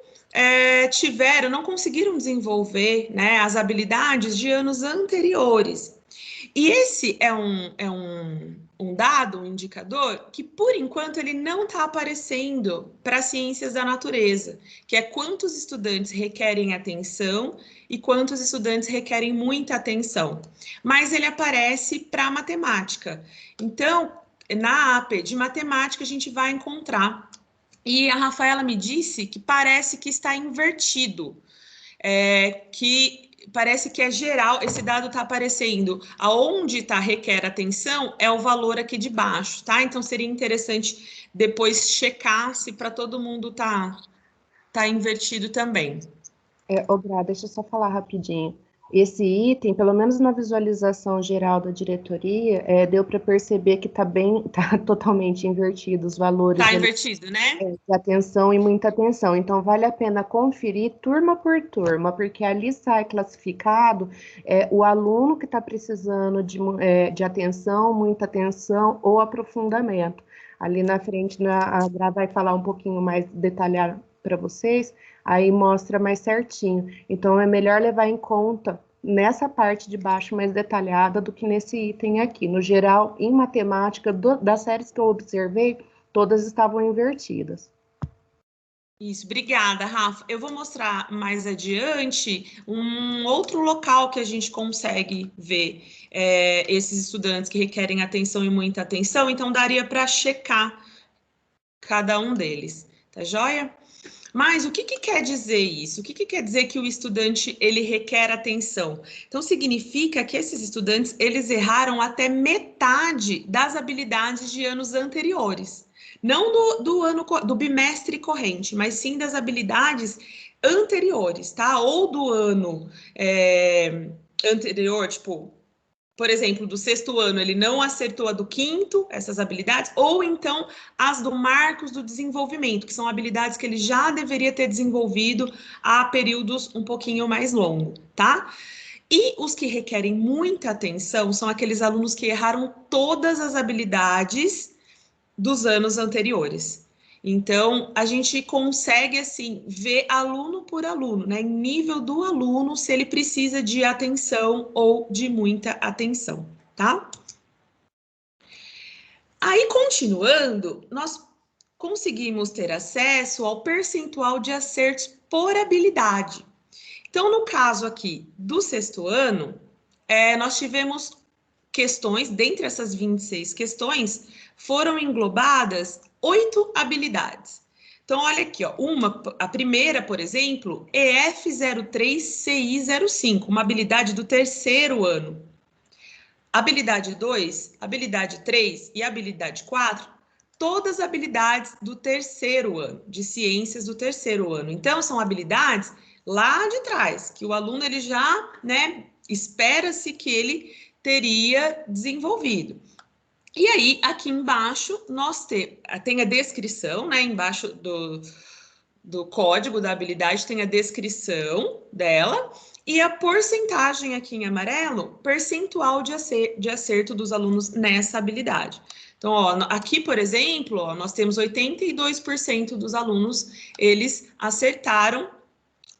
não conseguiram desenvolver, né, as habilidades de anos anteriores. E esse é um dado, um indicador, que por enquanto ele não está aparecendo para ciências da natureza, que é quantos estudantes requerem atenção e quantos estudantes requerem muita atenção. Mas ele aparece para matemática. Então, na AP de matemática, a gente vai encontrar. E a Rafaela me disse que parece que está invertido, que parece que é geral, esse dado está aparecendo, aonde está requer atenção é o valor aqui de baixo, tá? Então seria interessante depois checar se para todo mundo tá invertido também.
Brá, deixa eu só falar rapidinho. Esse item, pelo menos na visualização geral da diretoria, deu para perceber que tá totalmente invertido os valores.
Tá invertido, né?
De atenção e muita atenção. Então, vale a pena conferir turma por turma, porque ali sai classificado o aluno que está precisando de atenção, muita atenção ou aprofundamento. Ali na frente, a Gra vai falar um pouquinho mais detalhado para vocês, aí mostra mais certinho. Então, é melhor levar em conta nessa parte de baixo mais detalhada do que nesse item aqui. No geral, em matemática, das séries que eu observei, todas estavam invertidas.
Isso, obrigada, Rafa. Eu vou mostrar mais adiante um outro local que a gente consegue ver esses estudantes que requerem atenção e muita atenção, então daria para checar cada um deles, tá joia? Mas o que quer dizer isso? O que quer dizer que o estudante ele requer atenção? Então significa que esses estudantes eles erraram até metade das habilidades de anos anteriores, não do bimestre corrente, mas sim das habilidades anteriores, tá? Ou do ano anterior, tipo, por exemplo, do sexto ano, ele não acertou a do quinto, essas habilidades, ou então as do marcos do desenvolvimento, que são habilidades que ele já deveria ter desenvolvido a períodos um pouquinho mais longos, tá? E os que requerem muita atenção são aqueles alunos que erraram todas as habilidades dos anos anteriores. Então, a gente consegue, assim, ver aluno por aluno, né? Em nível do aluno, se ele precisa de atenção ou de muita atenção, tá? Aí, continuando, nós conseguimos ter acesso ao percentual de acertos por habilidade. Então, no caso aqui do sexto ano, nós tivemos questões, dentre essas 26 questões, foram englobadas 8 habilidades. Então, olha aqui, ó, a primeira, por exemplo, EF03CI05, uma habilidade do terceiro ano. Habilidade 2, habilidade 3 e habilidade 4, todas habilidades do terceiro ano, de ciências do terceiro ano. Então, são habilidades lá de trás, que o aluno ele já, né, espera-se que ele teria desenvolvido. E aí, aqui embaixo, nós tem a descrição, né? Embaixo do código da habilidade tem a descrição dela e a porcentagem aqui em amarelo, percentual de acerto dos alunos nessa habilidade. Então, ó, aqui, por exemplo, ó, nós temos 82% dos alunos, eles acertaram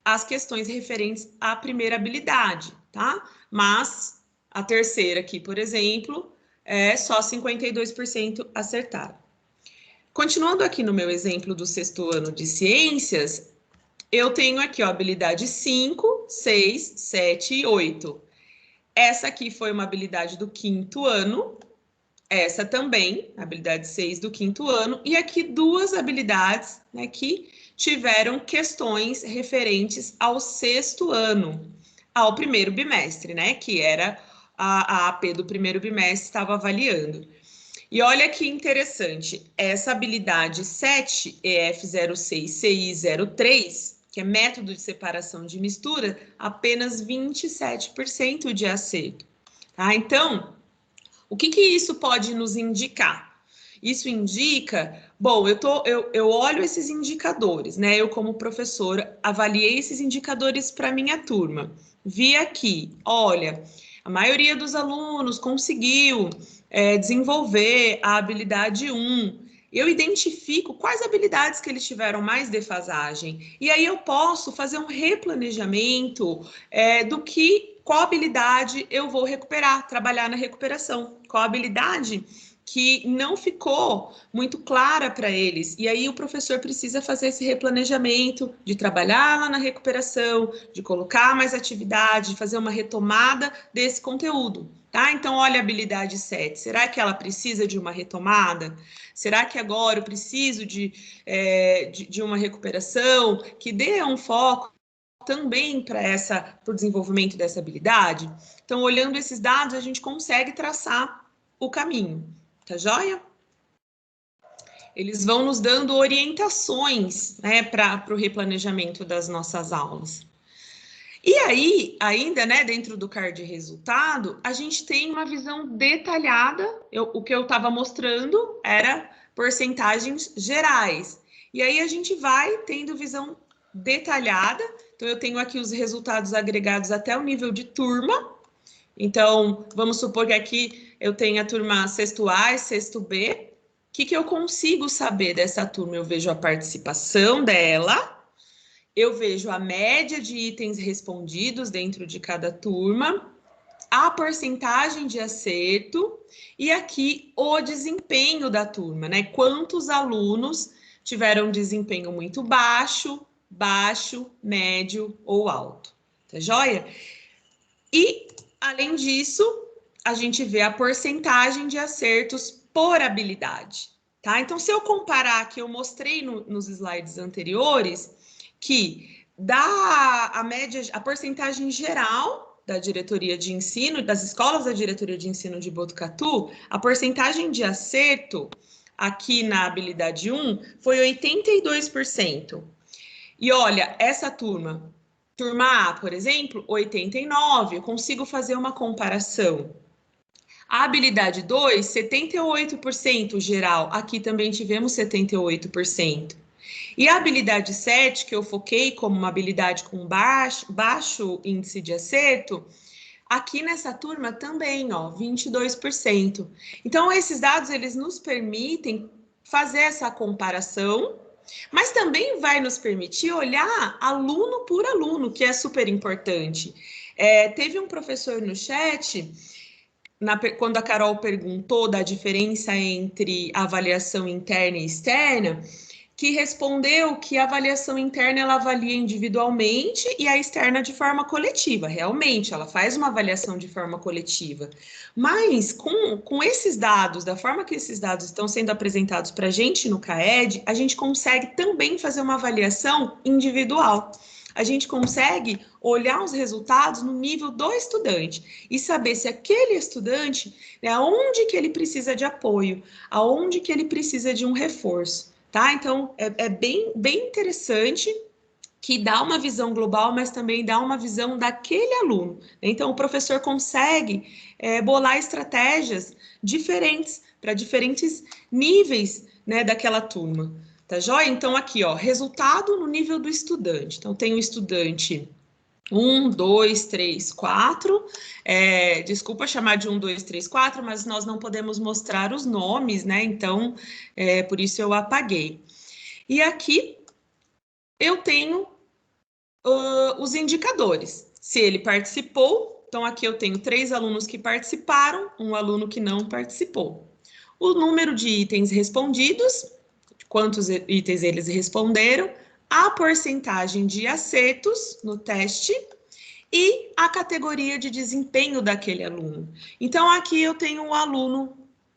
as questões referentes à primeira habilidade, tá? Mas a terceira aqui, por exemplo, só 52% acertaram. Continuando aqui no meu exemplo do sexto ano de ciências, eu tenho aqui, ó, habilidade 5, 6, 7 e 8. Essa aqui foi uma habilidade do quinto ano, essa também, habilidade 6 do quinto ano, e aqui duas habilidades, né, que tiveram questões referentes ao sexto ano, ao primeiro bimestre, né, que era a AP do primeiro bimestre estava avaliando. E olha que interessante, essa habilidade 7, EF06CI03, que é método de separação de mistura, apenas 27% de acerto. Tá? Então, o que isso pode nos indicar? Isso indica, bom, eu olho esses indicadores, né? Eu, como professora, avaliei esses indicadores para minha turma. Vi aqui, olha, a maioria dos alunos conseguiu desenvolver a habilidade 1. Eu identifico quais habilidades que eles tiveram mais defasagem. E aí eu posso fazer um replanejamento qual habilidade eu vou recuperar, trabalhar na recuperação. Qual habilidade que não ficou muito clara para eles. E aí o professor precisa fazer esse replanejamento de trabalhar lá na recuperação, de colocar mais atividade, de fazer uma retomada desse conteúdo. Tá? Então, olha a habilidade 7. Será que ela precisa de uma retomada? Será que agora eu preciso de uma recuperação que dê um foco também para o desenvolvimento dessa habilidade? Então, olhando esses dados, a gente consegue traçar o caminho. Tá joia? Eles vão nos dando orientações, né, para o replanejamento das nossas aulas. E aí, ainda, né, dentro do card de resultado, a gente tem uma visão detalhada. O que eu estava mostrando era porcentagens gerais. E aí a gente vai tendo visão detalhada. Então, eu tenho aqui os resultados agregados até o nível de turma. Então, vamos supor que aqui eu tenho a turma sexto A e sexto B. O que eu consigo saber dessa turma? Eu vejo a participação dela, eu vejo a média de itens respondidos dentro de cada turma, a porcentagem de acerto e aqui o desempenho da turma, né? Quantos alunos tiveram desempenho muito baixo, médio ou alto. Tá joia? E, além disso, a gente vê a porcentagem de acertos por habilidade, tá? Então, se eu comparar que eu mostrei nos slides anteriores, que a porcentagem geral da diretoria de ensino, das escolas da diretoria de ensino de Botucatu, a porcentagem de acerto aqui na habilidade 1 foi 82%. E olha, essa turma A, por exemplo, 89, eu consigo fazer uma comparação. A habilidade 2, 78% geral, aqui também tivemos 78%. E a habilidade 7, que eu foquei como uma habilidade com baixo índice de acerto, aqui nessa turma também, ó, 22%. Então, esses dados, eles nos permitem fazer essa comparação, mas também vai nos permitir olhar aluno por aluno, que é super importante. Teve um professor no chat, quando a Carol perguntou da diferença entre avaliação interna e externa, que respondeu que a avaliação interna ela avalia individualmente e a externa de forma coletiva. Realmente, ela faz uma avaliação de forma coletiva. Mas com esses dados, da forma que esses dados estão sendo apresentados para a gente no CAED, a gente consegue também fazer uma avaliação individual. A gente consegue olhar os resultados no nível do estudante e saber se aquele estudante, né, aonde que ele precisa de apoio, aonde que ele precisa de um reforço. Tá? Então, é bem interessante, que dá uma visão global, mas também dá uma visão daquele aluno. Então, o professor consegue bolar estratégias diferentes para diferentes níveis, né, daquela turma. Tá joia? Então, aqui, ó, resultado no nível do estudante. Então, tem o estudante 1, 2, 3, 4. Desculpa chamar de 1, 2, 3, 4, mas nós não podemos mostrar os nomes, né? Então, por isso eu apaguei. E aqui eu tenho os indicadores. Se ele participou, então aqui eu tenho 3 alunos que participaram, 1 aluno que não participou. O número de itens respondidos, quantos itens eles responderam, a porcentagem de acertos no teste e a categoria de desempenho daquele aluno. Então, aqui eu tenho um aluno,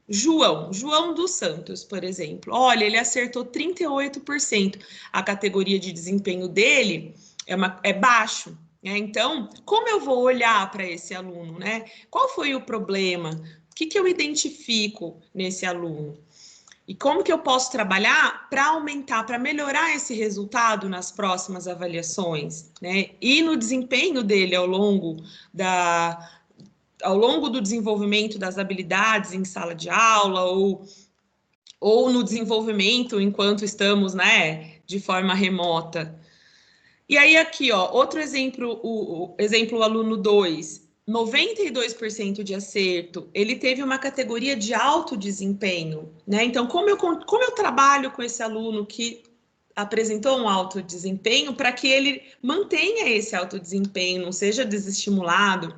João dos Santos, por exemplo. Olha, ele acertou 38%. A categoria de desempenho dele é baixo, né? Então, como eu vou olhar para esse aluno, né? Qual foi o problema? O que eu identifico nesse aluno? E como que eu posso trabalhar para aumentar, para melhorar esse resultado nas próximas avaliações, né? E no desempenho dele ao longo do desenvolvimento das habilidades em sala de aula ou ou no desenvolvimento enquanto estamos, né, de forma remota. E aí aqui, ó, outro exemplo, o exemplo aluno 2, 92% de acerto, ele teve uma categoria de alto desempenho, né? Então, como eu trabalho com esse aluno que apresentou um alto desempenho para que ele mantenha esse alto desempenho, não seja desestimulado,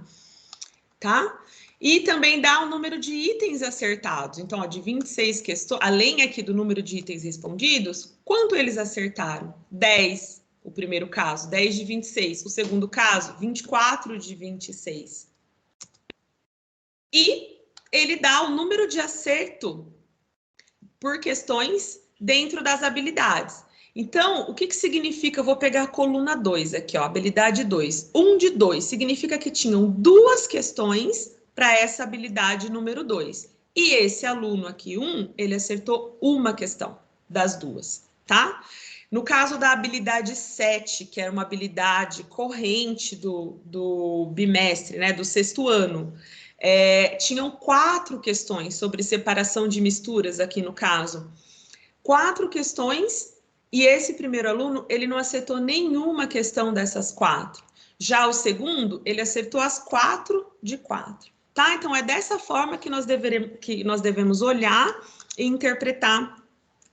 tá? E também dá o número de itens acertados. Então, ó, de 26 questões, além aqui do número de itens respondidos, quanto eles acertaram? 10, o primeiro caso, 10 de 26. O segundo caso, 24 de 26. E ele dá o número de acerto por questões dentro das habilidades. Então, o que significa? Eu vou pegar a coluna 2 aqui, ó, habilidade 2. 1 de 2 significa que tinham 2 questões para essa habilidade número 2. E esse aluno aqui, 1, ele acertou uma questão das 2, tá? No caso da habilidade 7, que era uma habilidade corrente do bimestre, né, do 6º ano, tinham 4 questões sobre separação de misturas aqui no caso. 4 questões, e esse primeiro aluno, ele não acertou nenhuma questão dessas 4. Já o segundo, ele acertou as 4 de 4. Tá? Então, é dessa forma que nós devemos olhar e interpretar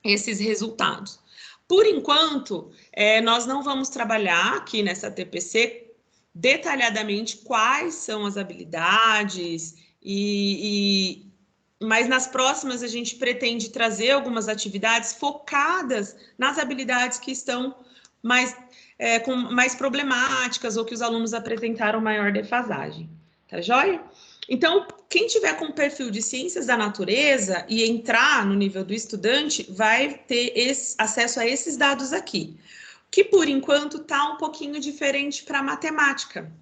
esses resultados. Por enquanto, nós não vamos trabalhar aqui nessa TPC detalhadamente quais são as habilidades, mas nas próximas a gente pretende trazer algumas atividades focadas nas habilidades que estão mais problemáticas ou que os alunos apresentaram maior defasagem. Tá joia? Então, quem tiver com perfil de ciências da natureza e entrar no nível do estudante, vai ter acesso a esses dados aqui, que por enquanto está um pouquinho diferente para matemática.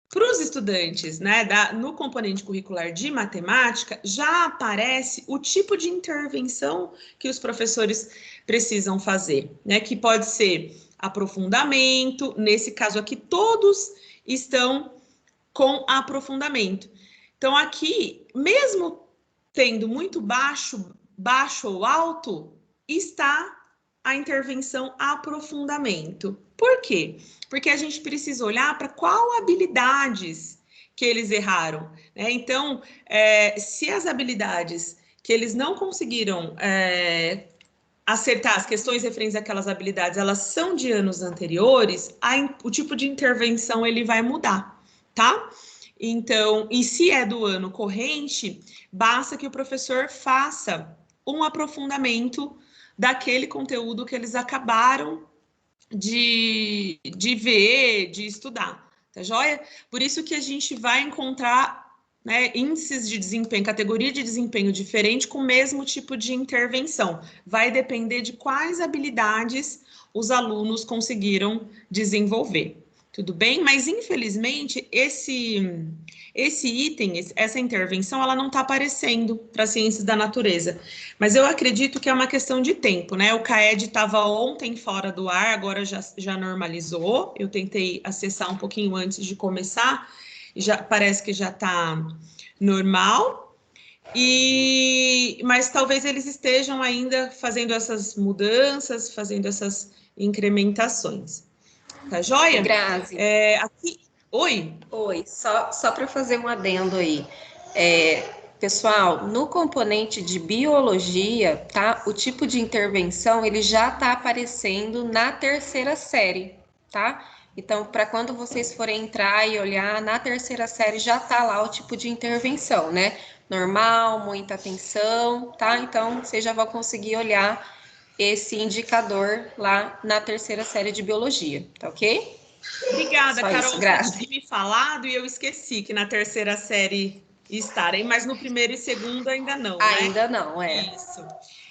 Para os estudantes, né, no componente curricular de matemática, já aparece o tipo de intervenção que os professores precisam fazer, né, que pode ser aprofundamento, nesse caso aqui todos estão com aprofundamento. Então aqui, mesmo tendo muito baixo ou alto, está a intervenção aprofundamento. Por quê? Porque a gente precisa olhar para qual habilidades que eles erraram, né? Então, se as habilidades que eles não conseguiram acertar, as questões referentes àquelas habilidades, elas são de anos anteriores, o tipo de intervenção ele vai mudar, tá? Então, e se é do ano corrente, basta que o professor faça um aprofundamento daquele conteúdo que eles acabaram de ver, de estudar, tá joia? Por isso que a gente vai encontrar, né, índices de desempenho, categoria de desempenho diferente com o mesmo tipo de intervenção. Vai depender de quais habilidades os alunos conseguiram desenvolver. Tudo bem? Mas, infelizmente, esse item, essa intervenção, ela não está aparecendo para ciências da natureza. Mas eu acredito que é uma questão de tempo, né? O CAED estava ontem fora do ar, agora já normalizou. Eu tentei acessar um pouquinho antes de começar, parece que já está normal. Mas talvez eles estejam ainda fazendo essas mudanças, fazendo essas incrementações. Tá joia?
Grazi.
Aqui... Oi?
Oi, só para fazer um adendo aí. Pessoal, no componente de biologia, tá? O tipo de intervenção, ele já está aparecendo na 3ª série, tá? Então, para quando vocês forem entrar e olhar, na 3ª série já está lá o tipo de intervenção, né? Normal, muita atenção, tá? Então, vocês já vão conseguir olhar esse indicador lá na 3ª série de biologia, tá ok?
Obrigada,
Só
Carol,
isso,
você tinha me falado e eu esqueci que na 3ª série estarem, mas no 1º e 2º ainda não, né?
Ainda não,
Isso.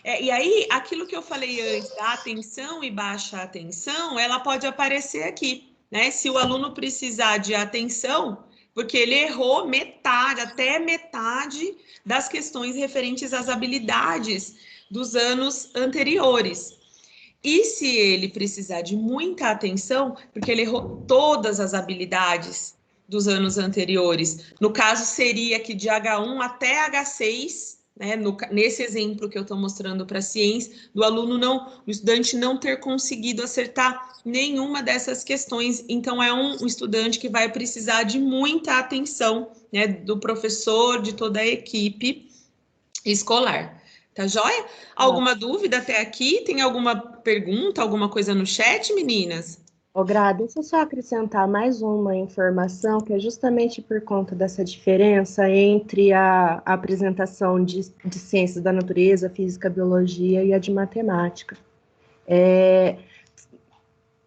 E aí, aquilo que eu falei antes, da atenção e baixa atenção, ela pode aparecer aqui, né? Se o aluno precisar de atenção, porque ele errou até metade das questões referentes às habilidades dos anos anteriores. E se ele precisar de muita atenção, porque ele errou todas as habilidades dos anos anteriores, no caso seria que de H1 até H6, né, nesse exemplo que eu estou mostrando para a ciência, do estudante não ter conseguido acertar nenhuma dessas questões. Então, é um estudante que vai precisar de muita atenção, né, do professor, de toda a equipe escolar. Tá joia? Alguma dúvida até aqui? Tem alguma pergunta, alguma coisa no chat, meninas?
Gra, deixa eu só acrescentar mais uma informação, que é justamente por conta dessa diferença entre a apresentação de ciências da natureza, física, biologia e a de matemática.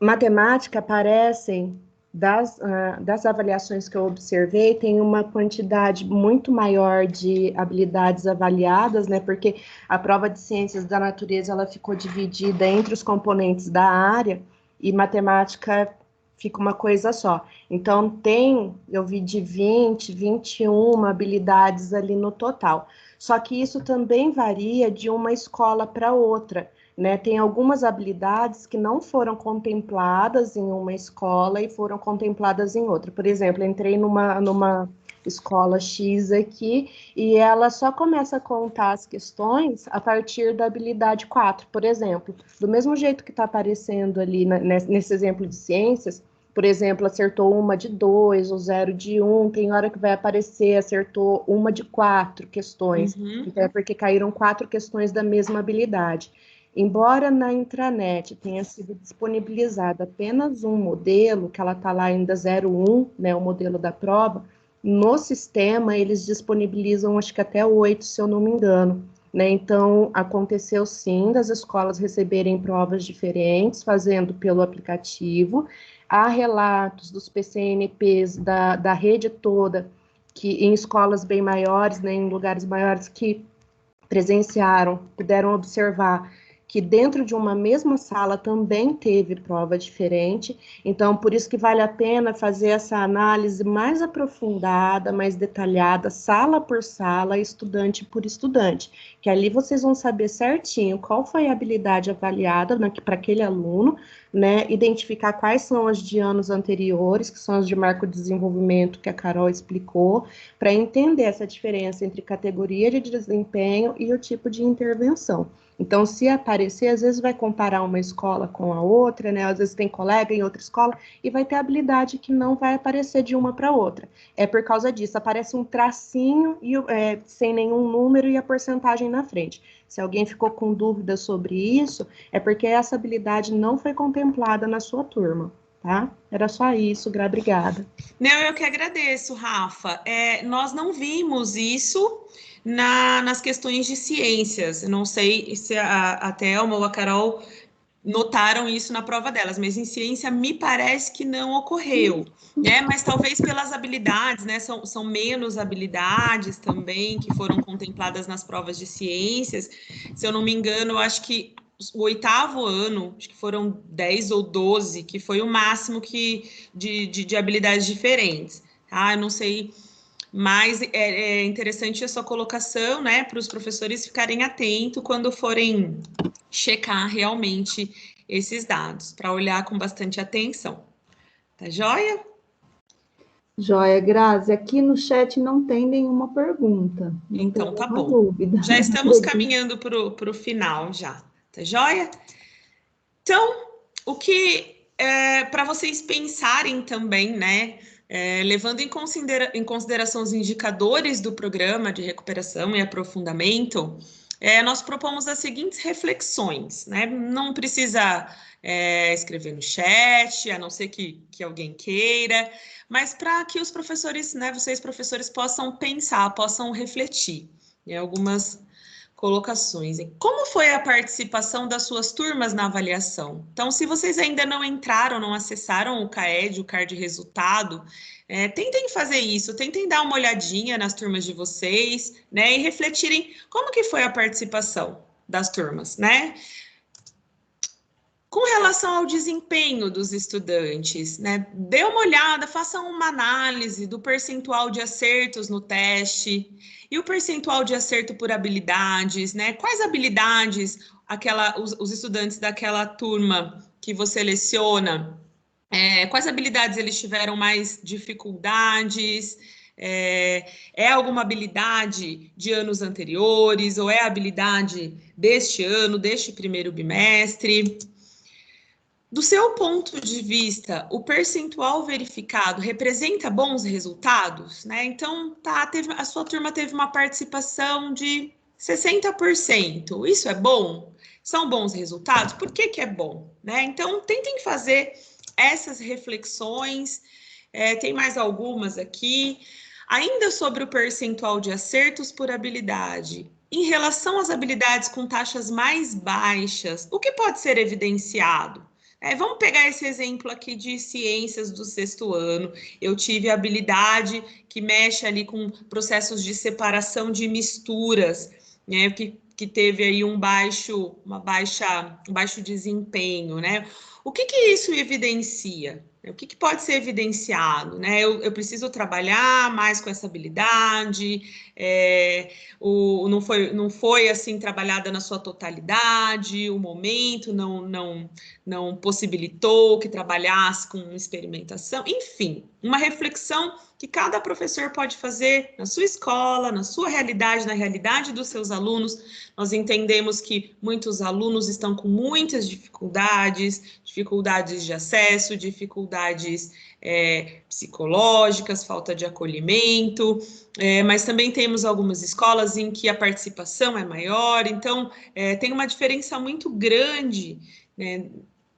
Matemática aparecem das avaliações que eu observei, tem uma quantidade muito maior de habilidades avaliadas, né? Porque a prova de ciências da natureza ela ficou dividida entre os componentes da área e matemática fica uma coisa só. Então, eu vi de 20, 21 habilidades ali no total. Só que isso também varia de uma escola para outra, né? Tem algumas habilidades que não foram contempladas em uma escola e foram contempladas em outra. Por exemplo, entrei numa escola X aqui e ela só começa a contar as questões a partir da habilidade 4, por exemplo. Do mesmo jeito que está aparecendo ali nesse exemplo de ciências, por exemplo, acertou uma de 2 ou 0 de 1, tem hora que vai aparecer, acertou uma de 4 questões. Então, é porque caíram 4 questões da mesma habilidade. Embora na intranet tenha sido disponibilizado apenas um modelo, que ela está lá ainda 01, né, o modelo da prova, no sistema eles disponibilizam acho que até 8, se eu não me engano. Né? Então, aconteceu sim das escolas receberem provas diferentes, fazendo pelo aplicativo. Há relatos dos PCNPs da rede toda, que em escolas bem maiores, né, em lugares maiores, que presenciaram, puderam observar que dentro de uma mesma sala também teve prova diferente. Então, por isso que vale a pena fazer essa análise mais aprofundada, mais detalhada, sala por sala, estudante por estudante, que ali vocês vão saber certinho qual foi a habilidade avaliada para aquele aluno, né, identificar quais são as de anos anteriores, que são as de marco de desenvolvimento que a Carol explicou, para entender essa diferença entre categoria de desempenho e o tipo de intervenção. Então, se aparecer, às vezes vai comparar uma escola com a outra, né? Às vezes tem colega em outra escola e vai ter habilidade que não vai aparecer de uma para outra. É por causa disso, aparece um tracinho sem nenhum número e a porcentagem na frente. Se alguém ficou com dúvida sobre isso, é porque essa habilidade não foi contemplada na sua turma, tá? Era só isso, obrigada.
Não, eu que agradeço, Rafa. Nós não vimos isso nas questões de ciências. Eu não sei se a Thelma ou a Carol notaram isso na prova delas, mas em ciência me parece que não ocorreu, né? Mas talvez pelas habilidades, né? São menos habilidades também que foram contempladas nas provas de ciências. Se eu não me engano, eu acho que o 8º ano, acho que foram 10 ou 12, que foi o máximo de habilidades diferentes. Eu não sei, mas é interessante a sua colocação, né, para os professores ficarem atentos quando forem checar realmente esses dados, para olhar com bastante atenção. Tá joia?
Joia, Grazi. Aqui no chat não tem nenhuma pergunta.
Então tá bom.
Dúvida.
Já estamos caminhando para o final já. Tá joia? Então, o que para vocês pensarem também, né? Levando em consideração os indicadores do programa de recuperação e aprofundamento, nós propomos as seguintes reflexões, né? Não precisa escrever no chat, a não ser que alguém queira, mas para que os professores, né, vocês professores possam pensar, possam refletir em algumas colocações. Como foi a participação das suas turmas na avaliação? Então, se vocês ainda não entraram, não acessaram o CAED, o CARD Resultado, tentem fazer isso, tentem dar uma olhadinha nas turmas de vocês, né, e refletirem como que foi a participação das turmas, né? Com relação ao desempenho dos estudantes, né, dê uma olhada, façam uma análise do percentual de acertos no teste e o percentual de acerto por habilidades, né? Quais habilidades os estudantes daquela turma que você seleciona, quais habilidades eles tiveram mais dificuldades, É alguma habilidade de anos anteriores, ou é habilidade deste ano, deste primeiro bimestre? Do seu ponto de vista, o percentual verificado representa bons resultados, né? Então, a sua turma teve uma participação de 60%. Isso é bom? São bons resultados? Por que que é bom, né? Então, tentem fazer essas reflexões. Tem mais algumas aqui. Ainda sobre o percentual de acertos por habilidade, em relação às habilidades com taxas mais baixas, o que pode ser evidenciado? Vamos pegar esse exemplo aqui de ciências do 6º ano. Eu tive a habilidade que mexe ali com processos de separação de misturas, né? Que teve aí um baixo desempenho, né? O que isso evidencia? O que pode ser evidenciado, né? Eu preciso trabalhar mais com essa habilidade, não foi assim trabalhada na sua totalidade, o momento não possibilitou que trabalhasse com experimentação, enfim, uma reflexão que cada professor pode fazer na sua escola, na sua realidade, na realidade dos seus alunos. Nós entendemos que muitos alunos estão com muitas dificuldades de acesso, dificuldades psicológicas, falta de acolhimento, mas também temos algumas escolas em que a participação é maior, então tem uma diferença muito grande, né,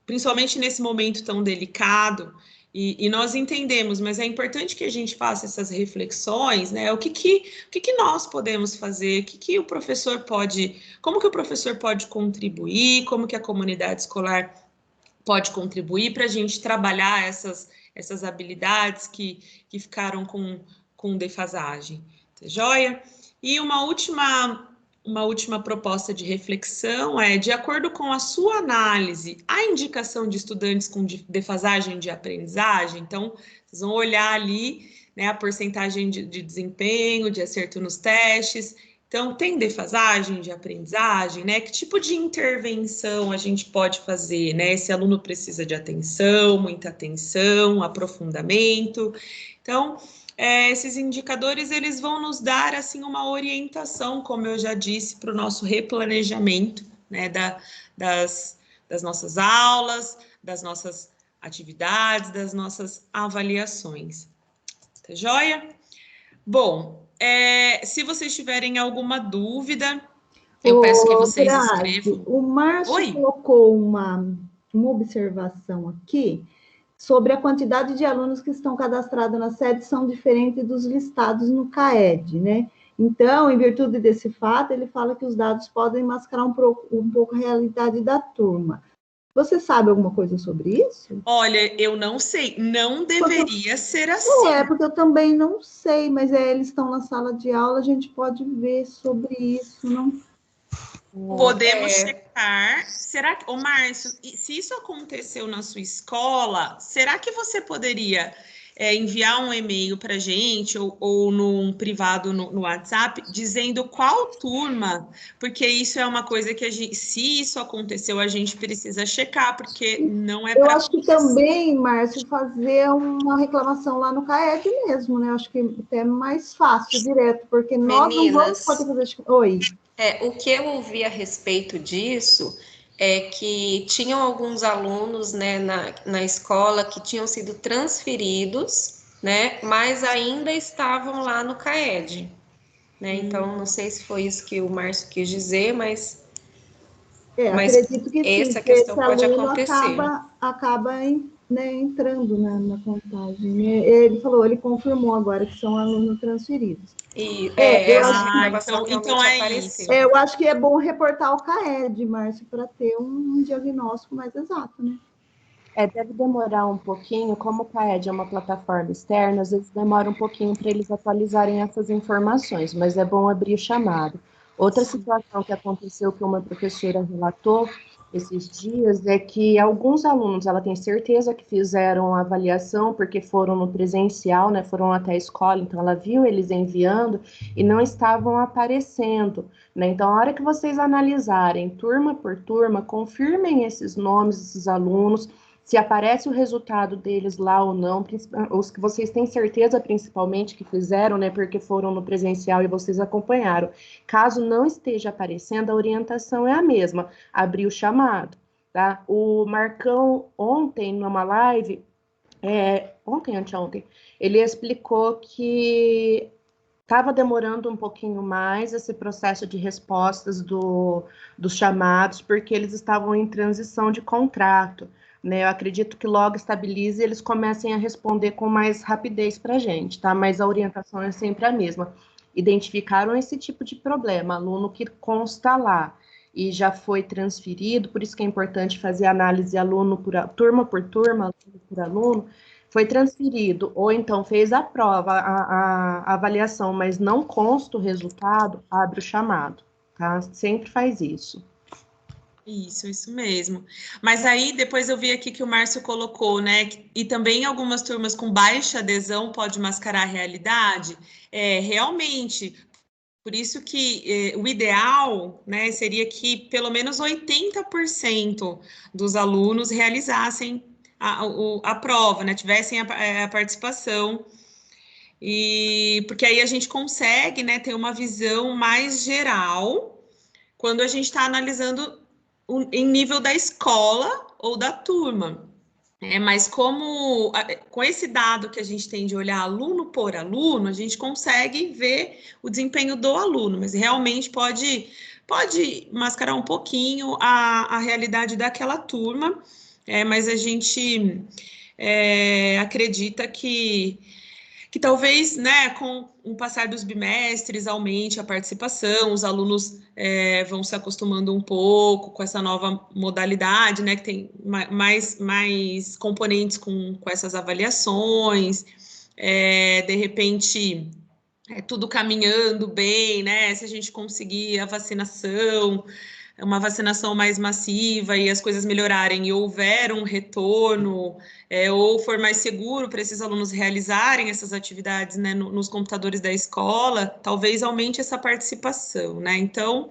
principalmente nesse momento tão delicado, e nós entendemos, mas é importante que a gente faça essas reflexões, né? O que nós podemos fazer, como que o professor pode contribuir, como que a comunidade escolar pode contribuir para a gente trabalhar essas habilidades que ficaram com defasagem, tá joia? E uma última proposta de reflexão de acordo com a sua análise, a indicação de estudantes com defasagem de aprendizagem, então, vocês vão olhar ali, né, a porcentagem de desempenho, de acerto nos testes. Então, tem defasagem de aprendizagem, né? Que tipo de intervenção a gente pode fazer, né? Esse aluno precisa de atenção, muita atenção, aprofundamento. Então, esses indicadores, eles vão nos dar, assim, uma orientação, como eu já disse, para o nosso replanejamento, né? Das nossas aulas, das nossas atividades, das nossas avaliações. Tá joia? Bom, se vocês tiverem alguma dúvida, eu peço que vocês escrevam.
O Márcio colocou uma observação aqui sobre a quantidade de alunos que estão cadastrados na sede são diferentes dos listados no CAED, né? Então, em virtude desse fato, ele fala que os dados podem mascarar um pouco a realidade da turma. Você sabe alguma coisa sobre isso?
Olha, eu não sei, não deveria ser assim.
Porque eu também não sei, mas eles estão na sala de aula, a gente pode ver sobre isso, não?
Podemos checar. Será que, Márcio, se isso aconteceu na sua escola, será que você poderia enviar um e-mail para a gente ou num privado no WhatsApp dizendo qual turma? Porque isso é uma coisa que se isso aconteceu, a gente precisa checar, porque não é para...
Eu acho que também, Márcio, fazer uma reclamação lá no CAED mesmo, né? Eu acho que até é mais fácil, direto, porque nós não vamos poder fazer... Oi.
O que eu ouvi a respeito disso é que tinham alguns alunos, né, na escola que tinham sido transferidos, né, mas ainda estavam lá no CAED, né? Então, não sei se foi isso que o Márcio quis dizer, mas
acredito que
essa
sim,
questão
esse
pode
aluno
acontecer.
acaba né, entrando na contagem. Ele falou, ele confirmou agora que são alunos transferidos.
Essa reclamação realmente apareceu.
Eu acho que é bom reportar o CAED, Márcio, para ter um diagnóstico mais exato, né?
Deve demorar um pouquinho, como o CAED é uma plataforma externa, às vezes demora um pouquinho para eles atualizarem essas informações, mas é bom abrir o chamado. Outra situação que aconteceu, que uma professora relatou esses dias, é que alguns alunos, ela tem certeza que fizeram a avaliação porque foram no presencial, né, foram até a escola, então ela viu eles enviando e não estavam aparecendo, né? Então, a hora que vocês analisarem turma por turma, confirmem esses nomes, esses alunos, se aparece o resultado deles lá ou não, os que vocês têm certeza principalmente que fizeram, né, porque foram no presencial e vocês acompanharam. Caso não esteja aparecendo, a orientação é a mesma, abrir o chamado, tá? O Marcão ontem, numa live, anteontem, ele explicou que estava demorando um pouquinho mais esse processo de respostas dos chamados, porque eles estavam em transição de contrato, né? Eu acredito que logo estabilize e eles comecem a responder com mais rapidez para a gente, tá? Mas a orientação é sempre a mesma. Identificaram esse tipo de problema, aluno que consta lá e já foi transferido, por isso que é importante fazer análise turma por turma, aluno por aluno, foi transferido, ou então fez a prova, a avaliação, mas não consta o resultado, abre o chamado, tá? Sempre faz isso.
Isso mesmo. Mas aí depois eu vi aqui que o Márcio colocou, né? E também algumas turmas com baixa adesão pode mascarar a realidade. Realmente. Por isso que o ideal, né, seria que pelo menos 80% dos alunos realizassem a prova, né, tivessem a participação. E porque aí a gente consegue, né, ter uma visão mais geral quando a gente está analisando em nível da escola ou da turma. Mas com esse dado que a gente tem de olhar aluno por aluno, a gente consegue ver o desempenho do aluno, mas realmente pode mascarar um pouquinho a realidade daquela turma, mas a gente acredita que talvez, né, com o passar dos bimestres, aumente a participação, os alunos vão se acostumando um pouco com essa nova modalidade, né, que tem mais componentes com essas avaliações, de repente, tudo caminhando bem, né, se a gente conseguir a vacinação, uma vacinação mais massiva e as coisas melhorarem e houver um retorno, ou for mais seguro para esses alunos realizarem essas atividades, né, nos computadores da escola, talvez aumente essa participação, né? Então,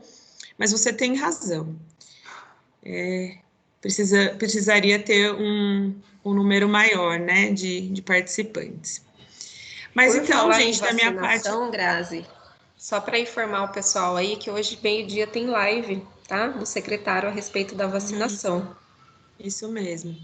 mas você tem razão. Precisaria ter um número maior, né, de participantes. Mas
Por
então,
falar
gente,
em
da minha parte...
Grazi, só para informar o pessoal aí que hoje, meio-dia, tem live, tá? Do secretário a respeito da vacinação.
Isso mesmo.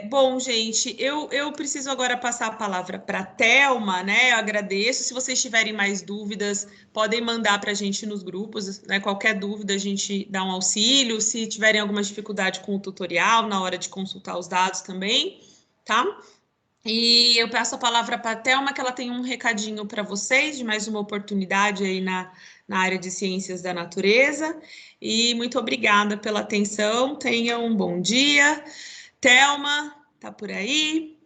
Bom, gente, eu preciso agora passar a palavra para a Thelma, né? Eu agradeço. Se vocês tiverem mais dúvidas, podem mandar para a gente nos grupos, né? Qualquer dúvida, a gente dá um auxílio. Se tiverem alguma dificuldade com o tutorial, na hora de consultar os dados também, tá? E eu peço a palavra para a Thelma, que ela tem um recadinho para vocês, de mais uma oportunidade aí na área de ciências da natureza. E muito obrigada pela atenção. Tenham um bom dia. Thelma, tá por aí?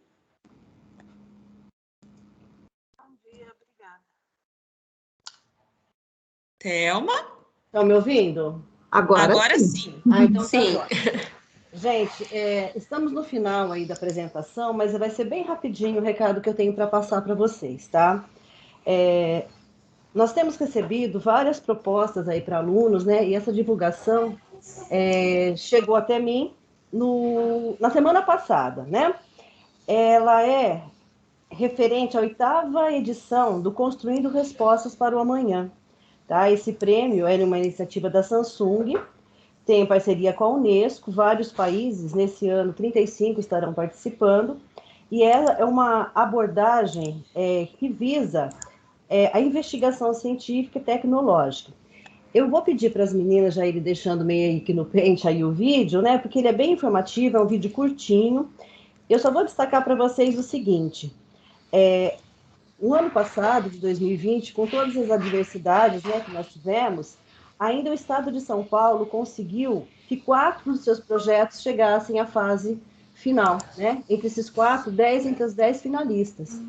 Bom dia, obrigada.
Thelma?
Estão me ouvindo?
Agora sim.
Então
Sim.
tá jóia. Gente, estamos no final aí da apresentação, mas vai ser bem rapidinho o recado que eu tenho para passar para vocês, tá? Nós temos recebido várias propostas aí para alunos, né? E essa divulgação chegou até mim na semana passada, né? Ela é referente à 8ª edição do Construindo Respostas para o Amanhã, tá? Esse prêmio é uma iniciativa da Samsung, tem parceria com a Unesco, vários países, nesse ano 35 estarão participando, e é uma abordagem que visa a investigação científica e tecnológica. Eu vou pedir para as meninas já irem deixando meio aí que no pente aí o vídeo, né, porque ele é bem informativo, é um vídeo curtinho. Eu só vou destacar para vocês o seguinte, no ano passado, de 2020, com todas as adversidades, né, que nós tivemos, ainda o Estado de São Paulo conseguiu que 4 dos seus projetos chegassem à fase final, né? Entre esses 4, 10 entre as 10 finalistas.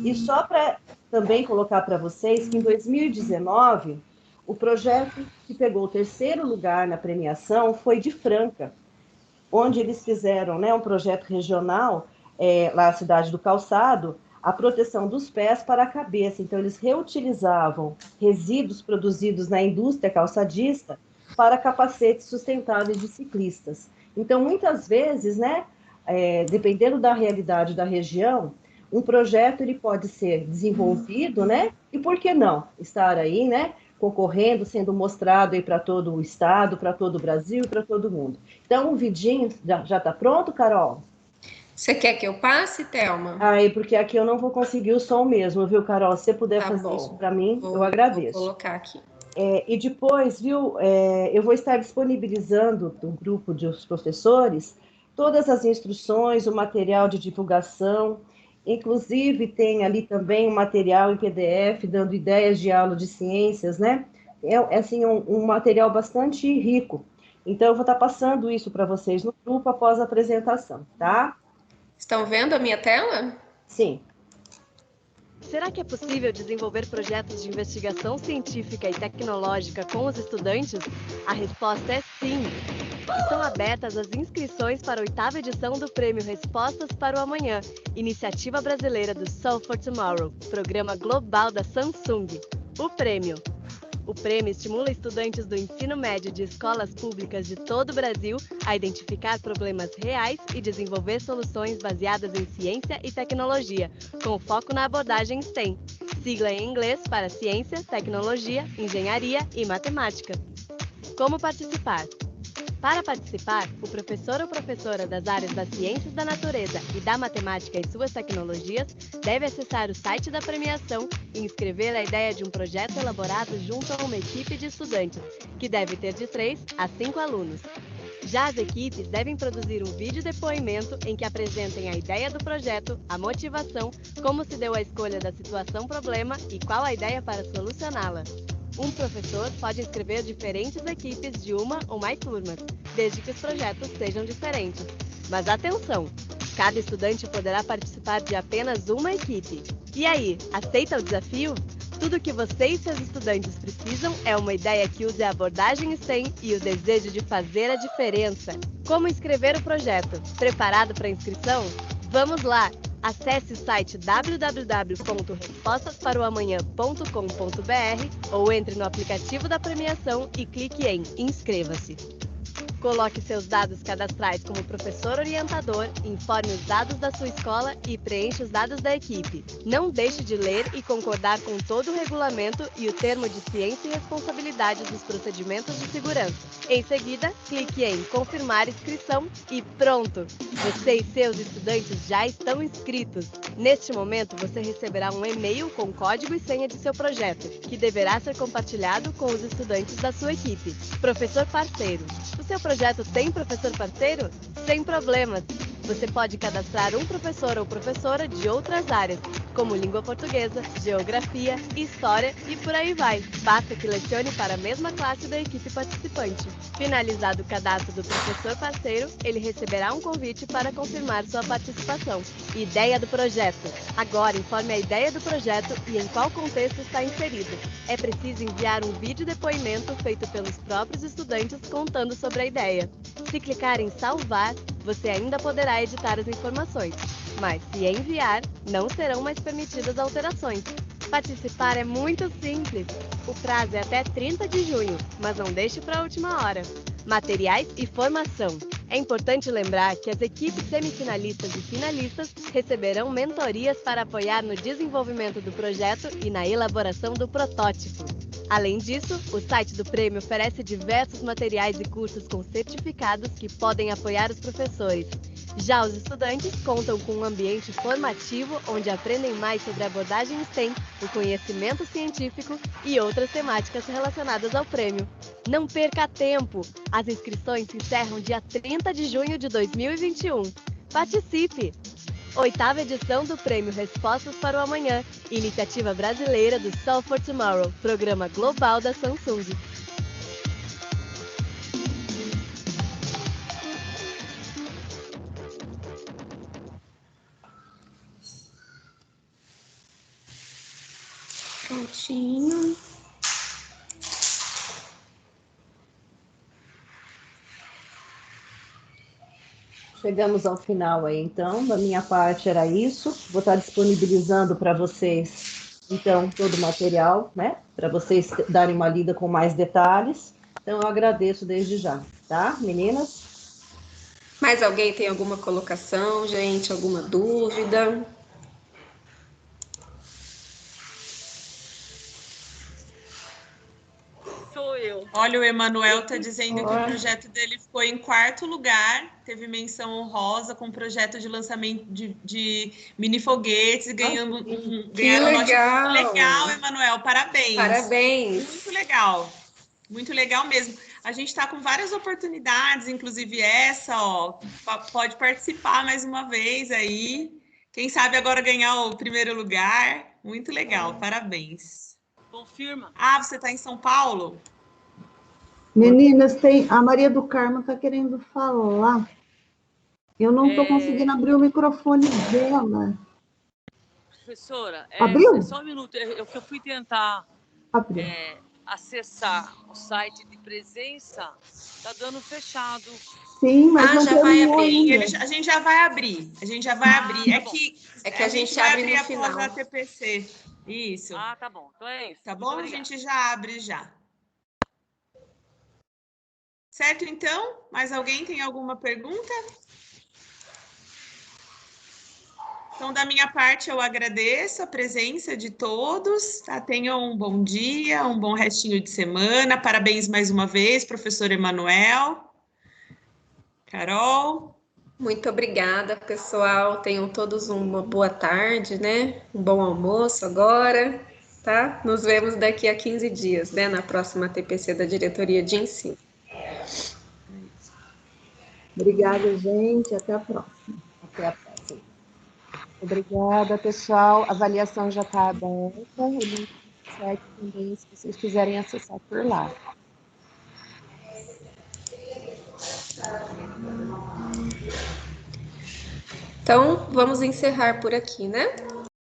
E só para também colocar para vocês que em 2019, o projeto que pegou o 3º lugar na premiação foi de Franca, onde eles fizeram, né, um projeto regional, lá na cidade do Calçado, a proteção dos pés para a cabeça. Então, eles reutilizavam resíduos produzidos na indústria calçadista para capacetes sustentáveis de ciclistas. Então, muitas vezes, né, dependendo da realidade da região, um projeto ele pode ser desenvolvido, né, e por que não estar aí, né, concorrendo, sendo mostrado aí para todo o estado, para todo o Brasil e para todo mundo. Então, o vidinho já está pronto, Carol?
Você quer que eu passe, Thelma?
Aí, porque aqui eu não vou conseguir o som mesmo, viu, Carol? Se você puder fazer isso para mim, eu agradeço.
Vou colocar aqui.
E depois, viu, eu vou estar disponibilizando no grupo dos professores todas as instruções, o material de divulgação, inclusive tem ali também um material em PDF dando ideias de aula de ciências, né? É assim, um material bastante rico. Então, eu vou estar passando isso para vocês no grupo após a apresentação, tá?
Estão vendo a minha tela?
Sim.
Será que é possível desenvolver projetos de investigação científica e tecnológica com os estudantes? A resposta é sim! Estão abertas as inscrições para a 8ª edição do Prêmio Respostas para o Amanhã, iniciativa brasileira do Solve for Tomorrow, programa global da Samsung. O prêmio estimula estudantes do ensino médio de escolas públicas de todo o Brasil a identificar problemas reais e desenvolver soluções baseadas em ciência e tecnologia, com foco na abordagem STEM, sigla em inglês para Ciência, Tecnologia, Engenharia e Matemática. Como participar? Para participar, o professor ou professora das áreas das ciências da natureza e da matemática e suas tecnologias deve acessar o site da premiação e inscrever a ideia de um projeto elaborado junto a uma equipe de estudantes, que deve ter de 3 a 5 alunos. Já as equipes devem produzir um vídeo depoimento em que apresentem a ideia do projeto, a motivação, como se deu a escolha da situação-problema e qual a ideia para solucioná-la. Um professor pode inscrever diferentes equipes de uma ou mais turmas, desde que os projetos sejam diferentes. Mas atenção! Cada estudante poderá participar de apenas uma equipe. E aí, aceita o desafio? Tudo que você e seus estudantes precisam é uma ideia que use a abordagem STEM e o desejo de fazer a diferença. Como inscrever o projeto? Preparado para a inscrição? Vamos lá! Acesse o site www.respostasparoamanhã.com.br ou entre no aplicativo da premiação e clique em Inscreva-se. Coloque seus dados cadastrais como professor orientador, informe os dados da sua escola e preencha os dados da equipe. Não deixe de ler e concordar com todo o regulamento e o termo de ciência e responsabilidade dos procedimentos de segurança. Em seguida, clique em Confirmar inscrição e pronto! Você e seus estudantes já estão inscritos. Neste momento, você receberá um e-mail com código e senha de seu projeto, que deverá ser compartilhado com os estudantes da sua equipe. Professor parceiro. O seu projeto tem professor parceiro? Sem problemas! Você pode cadastrar um professor ou professora de outras áreas, como língua portuguesa, geografia, história e por aí vai. Basta que lecione para a mesma classe da equipe participante. Finalizado o cadastro do professor parceiro, ele receberá um convite para confirmar sua participação. Ideia do projeto. Agora informe a ideia do projeto e em qual contexto está inserido. É preciso enviar um vídeo depoimento feito pelos próprios estudantes contando sobre a ideia. Se clicar em salvar, você ainda poderá editar as informações, mas se enviar, não serão mais permitidas alterações. Participar é muito simples. O prazo é até 30 de junho, mas não deixe para a última hora. Materiais e formação. É importante lembrar que as equipes semifinalistas e finalistas receberão mentorias para apoiar no desenvolvimento do projeto e na elaboração do protótipo. Além disso, o site do prêmio oferece diversos materiais e cursos com certificados que podem apoiar os professores. Já os estudantes contam com um ambiente formativo onde aprendem mais sobre a abordagem STEM, o conhecimento científico e outras temáticas relacionadas ao prêmio. Não perca tempo! As inscrições se encerram dia 30 de junho de 2021. Participe! 8ª edição do Prêmio Respostas para o Amanhã, iniciativa brasileira do Solve for Tomorrow, programa global da Samsung.
Prontinho.
Chegamos ao final aí, então, da minha parte era isso. Vou estar disponibilizando para vocês, então, todo o material, né? Para vocês darem uma lida com mais detalhes. Então, eu agradeço desde já, tá, meninas?
Mais alguém tem alguma colocação, gente? Alguma dúvida?
Sou eu.
Olha, o Emanuel está dizendo que o projeto dele ficou em 4º lugar, teve menção honrosa com projeto de lançamento de mini foguetes, ganhando ganharam um lote muito legal, Emanuel, parabéns.
Parabéns.
Muito legal mesmo. A gente está com várias oportunidades, inclusive essa, ó, pode participar mais uma vez aí. Quem sabe agora ganhar o 1º lugar. Muito legal, parabéns.
Confirma.
Ah, você está em São Paulo?
Meninas, a Maria do Carmo está querendo falar. Eu não estou conseguindo abrir o microfone dela.
Professora,
Abriu?
só um minuto. Eu fui tentar
Abriu.
acessar o site de presença, tá dando fechado.
Sim, mas não
já vai
terminou
abrir.
ainda.
A gente já vai abrir. A gente já vai abrir.
Tá
É
bom.
que a gente vai abrir após a TPC. Isso.
Ah, tá bom. Então é isso.
Tá
Muito
bom? A
obrigada.
gente já abre já. Certo, então? Mais alguém tem alguma pergunta? Então, da minha parte, eu agradeço a presença de todos. Tá? Tenham um bom dia, um bom restinho de semana. Parabéns mais uma vez, professor Emanuel. Carol.
Muito obrigada, pessoal. Tenham todos uma boa tarde, né? Um bom almoço agora, tá? Nos vemos daqui a 15 dias, né? Na próxima TPC da Diretoria de Ensino.
Obrigada, gente. Até a próxima.
Até a próxima.
Obrigada, pessoal. A avaliação já está aberta. O link do site também, se vocês quiserem acessar por lá.
Então, vamos encerrar por aqui, né?